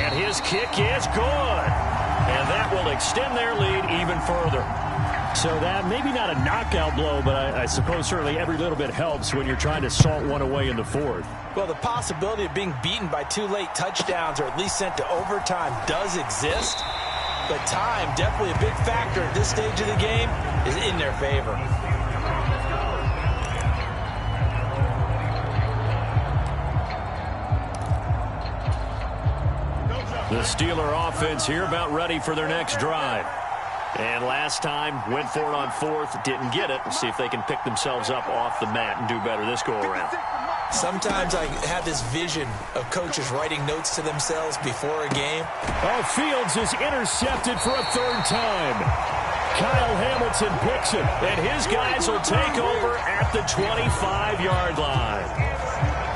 And his kick is good. And that will extend their lead even further. So that maybe not a knockout blow, but I suppose certainly every little bit helps when you're trying to salt one away in the 4th. Well, the possibility of being beaten by 2 late touchdowns or at least sent to overtime does exist. But time, definitely a big factor at this stage of the game, is in their favor. The Steeler offense here about ready for their next drive. And last time, went for it on 4th, didn't get it. We'll see if they can pick themselves up off the mat and do better this go-around. Sometimes I have this vision of coaches writing notes to themselves before a game. Oh, Fields is intercepted for a 3rd time. Kyle Hamilton picks it. And his guys will take over at the 25-yard line.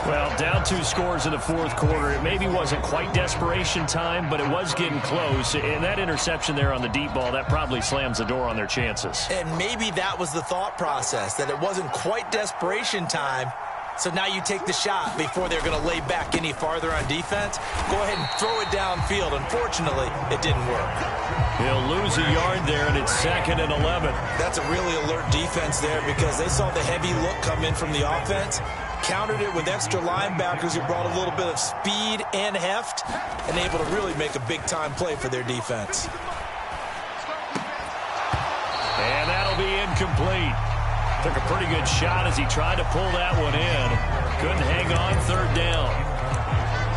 Well, down 2 scores in the fourth quarter. It maybe wasn't quite desperation time, but it was getting close. And that interception there on the deep ball, that probably slams the door on their chances. And maybe that was the thought process, that it wasn't quite desperation time. So now you take the shot before they're going to lay back any farther on defense. Go ahead and throw it downfield. Unfortunately, it didn't work. He'll lose a yard there, and it's 2nd and 11. That's a really alert defense there because they saw the heavy look come in from the offense, countered it with extra linebackers who brought a little bit of speed and heft, and able to really make a big-time play for their defense. And that'll be incomplete. Took a pretty good shot as he tried to pull that one in. Couldn't hang on 3rd down.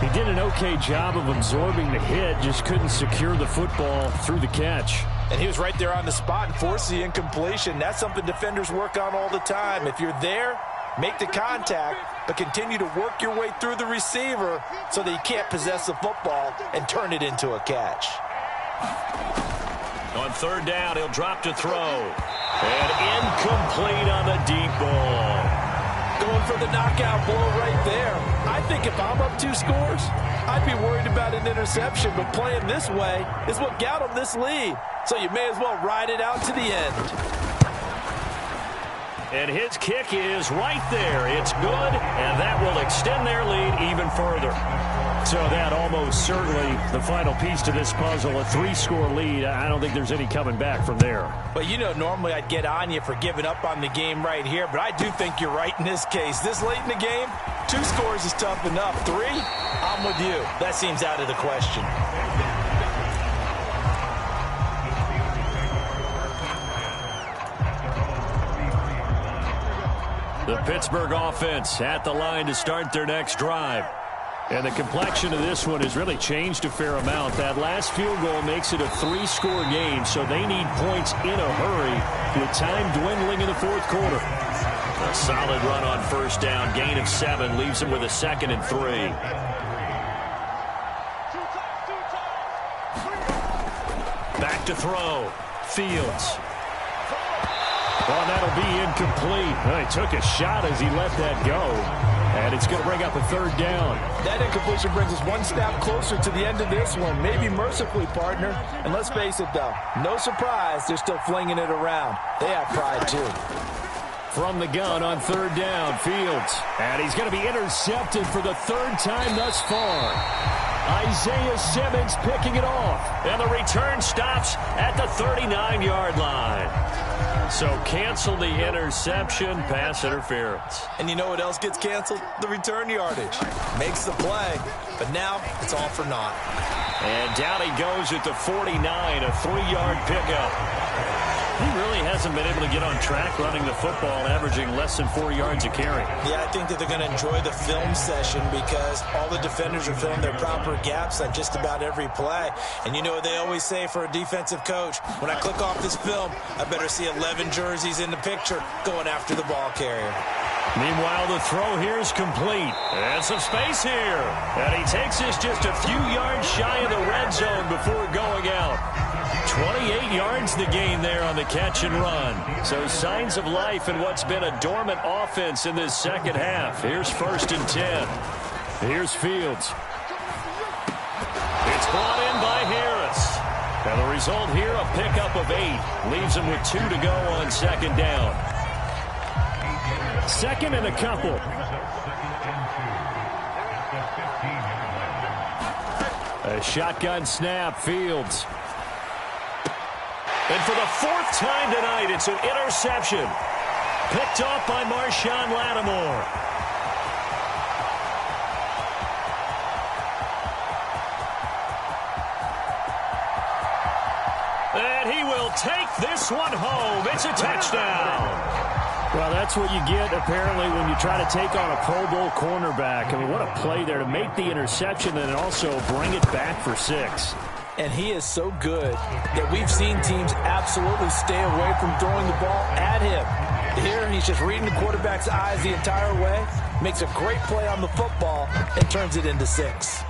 He did an okay job of absorbing the hit, just couldn't secure the football through the catch. And he was right there on the spot and forced the incompletion. That's something defenders work on all the time. If you're there, make the contact, but continue to work your way through the receiver so that you can't possess the football and turn it into a catch. On 3rd down, he'll drop to throw. And incomplete on the deep ball. Going for the knockout blow right there. I think if I'm up 2 scores, I'd be worried about an interception, but playing this way is what got them this lead. So you may as well ride it out to the end. And his kick is right there. It's good, and that will extend their lead even further. So that almost certainly the final piece to this puzzle, a 3-score lead. I don't think there's any coming back from there. But, you know, normally I'd get on you for giving up on the game right here, but I do think you're right in this case. This late in the game, 2 scores is tough enough. 3, I'm with you. That seems out of the question. The Pittsburgh offense at the line to start their next drive. And the complexion of this one has really changed a fair amount. That last field goal makes it a 3-score game, so they need points in a hurry with time dwindling in the fourth quarter. A solid run on 1st down, gain of 7, leaves them with a 2nd and 3. Back to throw. Fields. Well, that'll be incomplete. Well, he took a shot as he let that go. And it's going to bring up a 3rd down. That incompletion brings us one step closer to the end of this one. Maybe mercifully, partner. And let's face it, though, no surprise, they're still flinging it around. They have pride, too. From the gun on 3rd down, Fields. And he's going to be intercepted for the 3rd time thus far. Isaiah Simmons picking it off. And the return stops at the 39-yard line. So cancel the interception, pass interference. And you know what else gets canceled? The return yardage. Makes the play, but now it's all for naught. And down he goes at the 49, a 3-yard pickup. He really hasn't been able to get on track running the football, averaging less than 4 yards a carry. Yeah, I think that they're going to enjoy the film session because all the defenders are filling their proper gaps on just about every play. And you know what they always say for a defensive coach? When I click off this film, I better see 11 jerseys in the picture going after the ball carrier. Meanwhile, the throw here is complete. And some space here. And he takes this just a few yards shy of the red zone before going out. 28 yards the gain there on the catch and run. So signs of life in what's been a dormant offense in this second half. Here's 1st and 10. Here's Fields. It's brought in by Harris. And the result here, a pickup of 8. Leaves him with 2 to go on 2nd down. 2nd and a couple. A shotgun snap, Fields. And for the 4th time tonight, it's an interception. Picked off by Marshawn Lattimore. And he will take this one home. It's a touchdown. Well, that's what you get, apparently, when you try to take on a Pro Bowl cornerback. I mean, what a play there to make the interception and also bring it back for 6. And he is so good that we've seen teams absolutely stay away from throwing the ball at him. Here, he's just reading the quarterback's eyes the entire way, makes a great play on the football, and turns it into 6.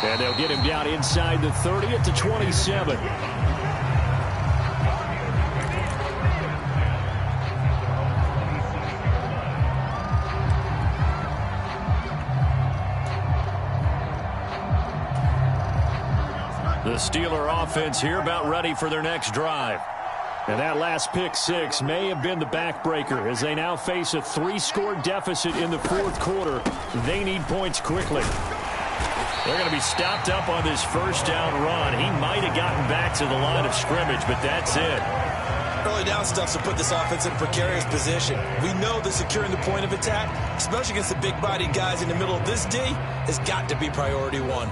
And they'll get him down inside the 30 at the 27. The Steeler offense here about ready for their next drive. And that last pick six may have been the backbreaker as they now face a 3-score deficit in the fourth quarter. They need points quickly. They're going to be stopped up on this first down run. He might have gotten back to the line of scrimmage, but that's it. Early down stuff to put this offense in a precarious position. We know that securing the point of attack, especially against the big-bodied guys in the middle of this D, has got to be priority one.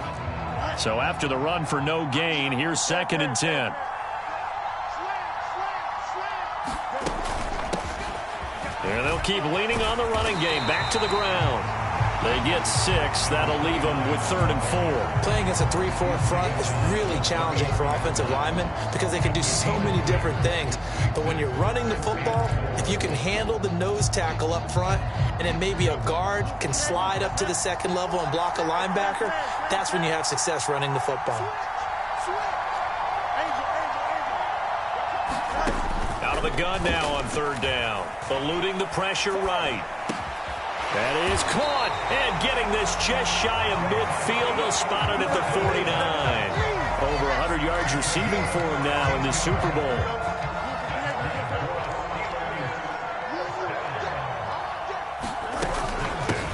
So after the run for no gain, here's 2nd and 10. And they'll keep leaning on the running game. Back to the ground. They get 6. That'll leave them with 3rd and 4. Playing against a 3-4 front is really challenging for offensive linemen because they can do so many different things. But when you're running the football, if you can handle the nose tackle up front and then maybe a guard can slide up to the second level and block a linebacker, that's when you have success running the football. Out of the gun now on 3rd down. Eluding the pressure right. That is caught. And getting this just shy of midfield. They'll spot it at the 49. Over 100 yards receiving for him now in the Super Bowl.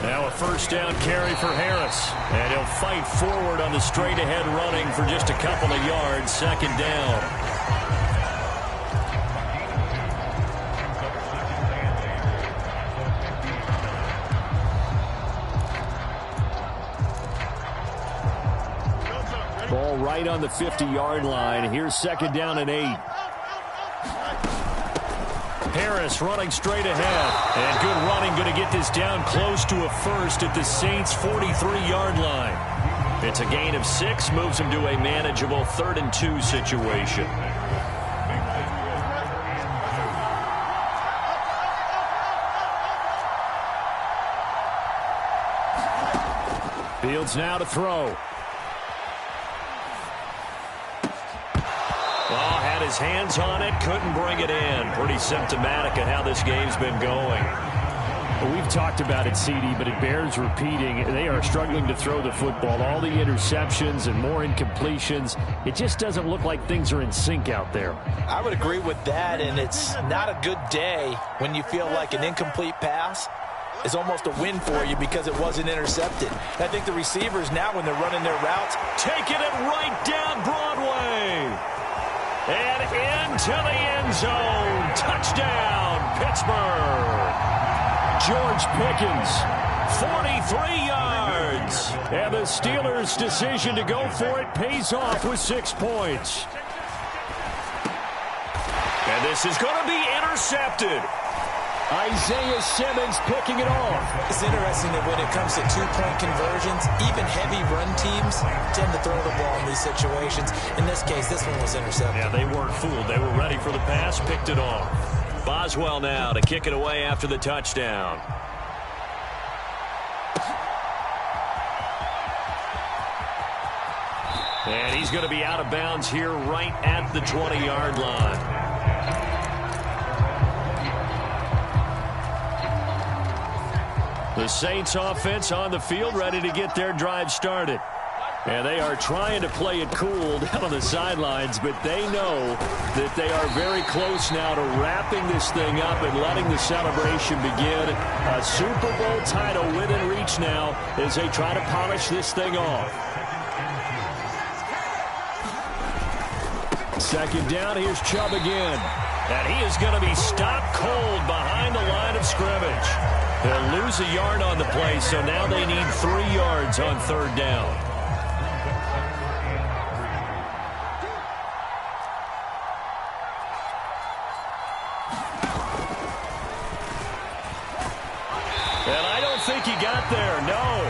Now a first down carry for Harris. And he'll fight forward on the straight-ahead running for just a couple of yards. 2nd down. Ball right on the 50-yard line. Here's 2nd down and 8. Harris running straight ahead. And good running, going to get this down close to a first at the Saints' 43-yard line. It's a gain of 6, moves him to a manageable 3rd and 2 situation. Fields now to throw. Well, had his hands on it, couldn't bring it in. Pretty symptomatic of how this game's been going. Well, we've talked about it, CD, but it bears repeating. They are struggling to throw the football. All the interceptions and more incompletions. It just doesn't look like things are in sync out there. I would agree with that, and it's not a good day when you feel like an incomplete pass is almost a win for you because it wasn't intercepted. And I think the receivers now, when they're running their routes, taking it right down Broadway. And into the end zone. Touchdown, Pittsburgh. George Pickens, 43 yards. And the Steelers' decision to go for it pays off with 6 points. And this is going to be intercepted. Isaiah Simmons picking it off. It's interesting that when it comes to 2-point conversions, even heavy run teams tend to throw the ball in these situations. In this case, this one was intercepted. Yeah, they weren't fooled. They were ready for the pass, picked it off. Boswell now to kick it away after the touchdown. And he's going to be out of bounds here right at the 20-yard line. The Saints offense on the field ready to get their drive started. And they are trying to play it cool down on the sidelines, but they know that they are very close now to wrapping this thing up and letting the celebration begin. A Super Bowl title within reach now as they try to polish this thing off. 2nd down, here's Chubb again. And he is going to be stopped cold behind the line of scrimmage. They'll lose a yard on the play, so now they need 3 yards on 3rd down. And I don't think he got there, no.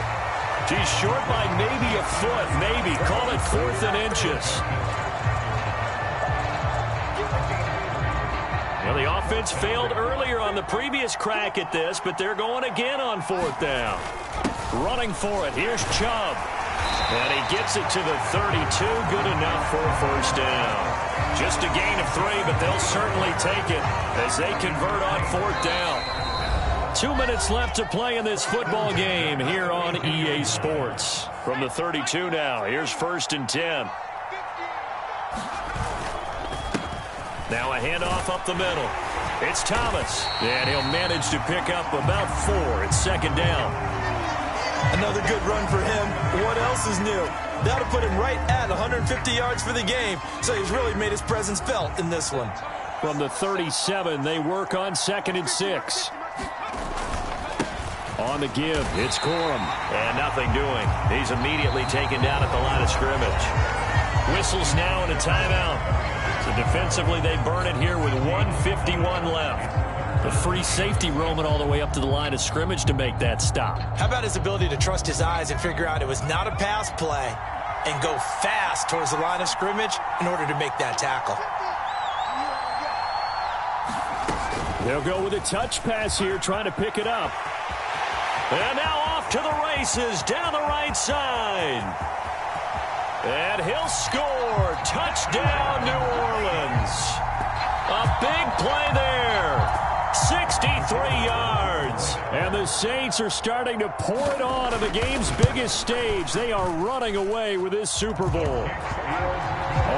He's short by maybe a foot, maybe. Call it 4th and inches. Well, the offense failed earlier on the previous crack at this, but they're going again on 4th down. Running for it. Here's Chubb. And he gets it to the 32. Good enough for a first down. Just a gain of 3, but they'll certainly take it as they convert on 4th down. 2 minutes left to play in this football game here on EA Sports. From the 32 now, here's 1st and 10. Now a handoff up the middle. It's Thomas, and he'll manage to pick up about 4. It's second down. Another good run for him. What else is new? That'll put him right at 150 yards for the game, so he's really made his presence felt in this one. From the 37, they work on 2nd and 6. On the give, it's Corum. And nothing doing. He's immediately taken down at the line of scrimmage. Whistles now and a timeout. So defensively, they burn it here with 1:51 left. The free safety roaming all the way up to the line of scrimmage to make that stop. How about his ability to trust his eyes and figure out it was not a pass play and go fast towards the line of scrimmage in order to make that tackle? They'll go with a touch pass here, trying to pick it up. And now off to the races down the right side. And he'll score. Touchdown, New Orleans. A big play there. 63 yards. And the Saints are starting to pour it on the game's biggest stage. They are running away with this Super Bowl.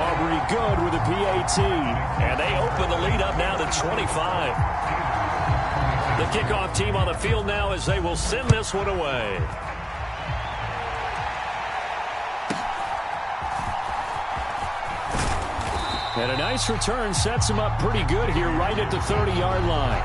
Aubrey good with a PAT. And they open the lead up now to 25. The kickoff team on the field now as they will send this one away. And a nice return sets him up pretty good here right at the 30-yard line.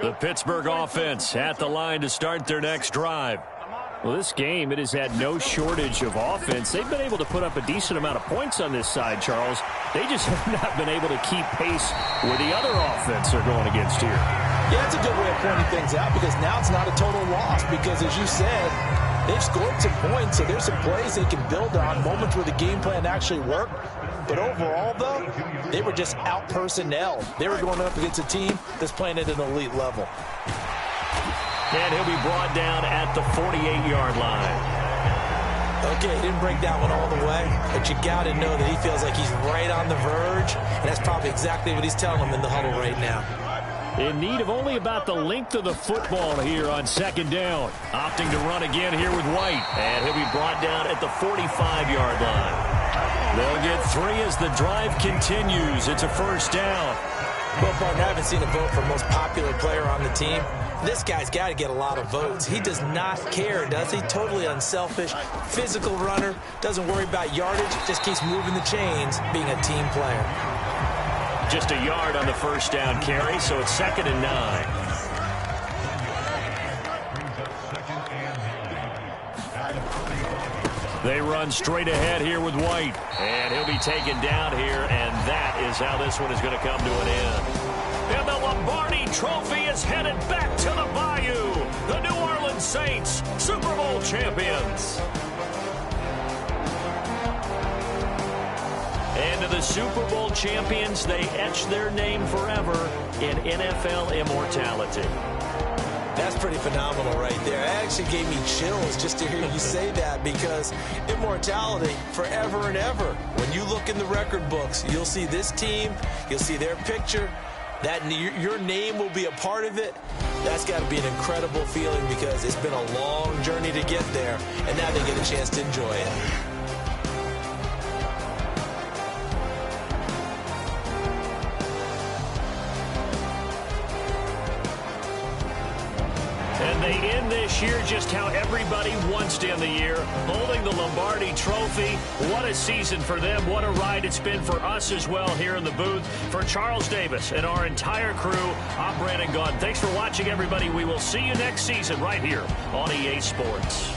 The Pittsburgh offense at the line to start their next drive. Well, this game, it has had no shortage of offense. They've been able to put up a decent amount of points on this side, Charles. They just have not been able to keep pace with the other offense they're going against here. Yeah, that's a good way of pointing things out because now it's not a total loss because, as you said, they've scored some points, so there's some plays they can build on, moments where the game plan actually worked. But overall, though, they were just out-personnel. They were going up against a team that's playing at an elite level. And he'll be brought down at the 48-yard line. Okay, he didn't break that one all the way, but you got to know that he feels like he's right on the verge, and that's probably exactly what he's telling them in the huddle right now. In need of only about the length of the football here on second down. Opting to run again here with White. And he'll be brought down at the 45-yard line. They'll get 3 as the drive continues. It's a first down. Well, partner, I haven't seen a vote for most popular player on the team. This guy's got to get a lot of votes. He does not care, does he? Totally unselfish, physical runner, doesn't worry about yardage, just keeps moving the chains, being a team player. Just a yard on the first down carry, so it's 2nd and 9. They run straight ahead here with White. And he'll be taken down here, and that is how this one is going to come to an end. And the Lombardi Trophy is headed back to the Bayou. The New Orleans Saints, Super Bowl champions. And to the Super Bowl champions, they etch their name forever in NFL immortality. That's pretty phenomenal right there. It actually gave me chills just to hear you say that because immortality forever and ever. When you look in the record books, you'll see this team, you'll see their picture, that your name will be a part of it. That's got to be an incredible feeling because it's been a long journey to get there, and now they get a chance to enjoy it. And they end this year just how everybody wants to end the year, holding the Lombardi Trophy. What a season for them. What a ride it's been for us as well here in the booth. For Charles Davis and our entire crew, I'm Brandon Gaudin. Thanks for watching, everybody. We will see you next season right here on EA Sports.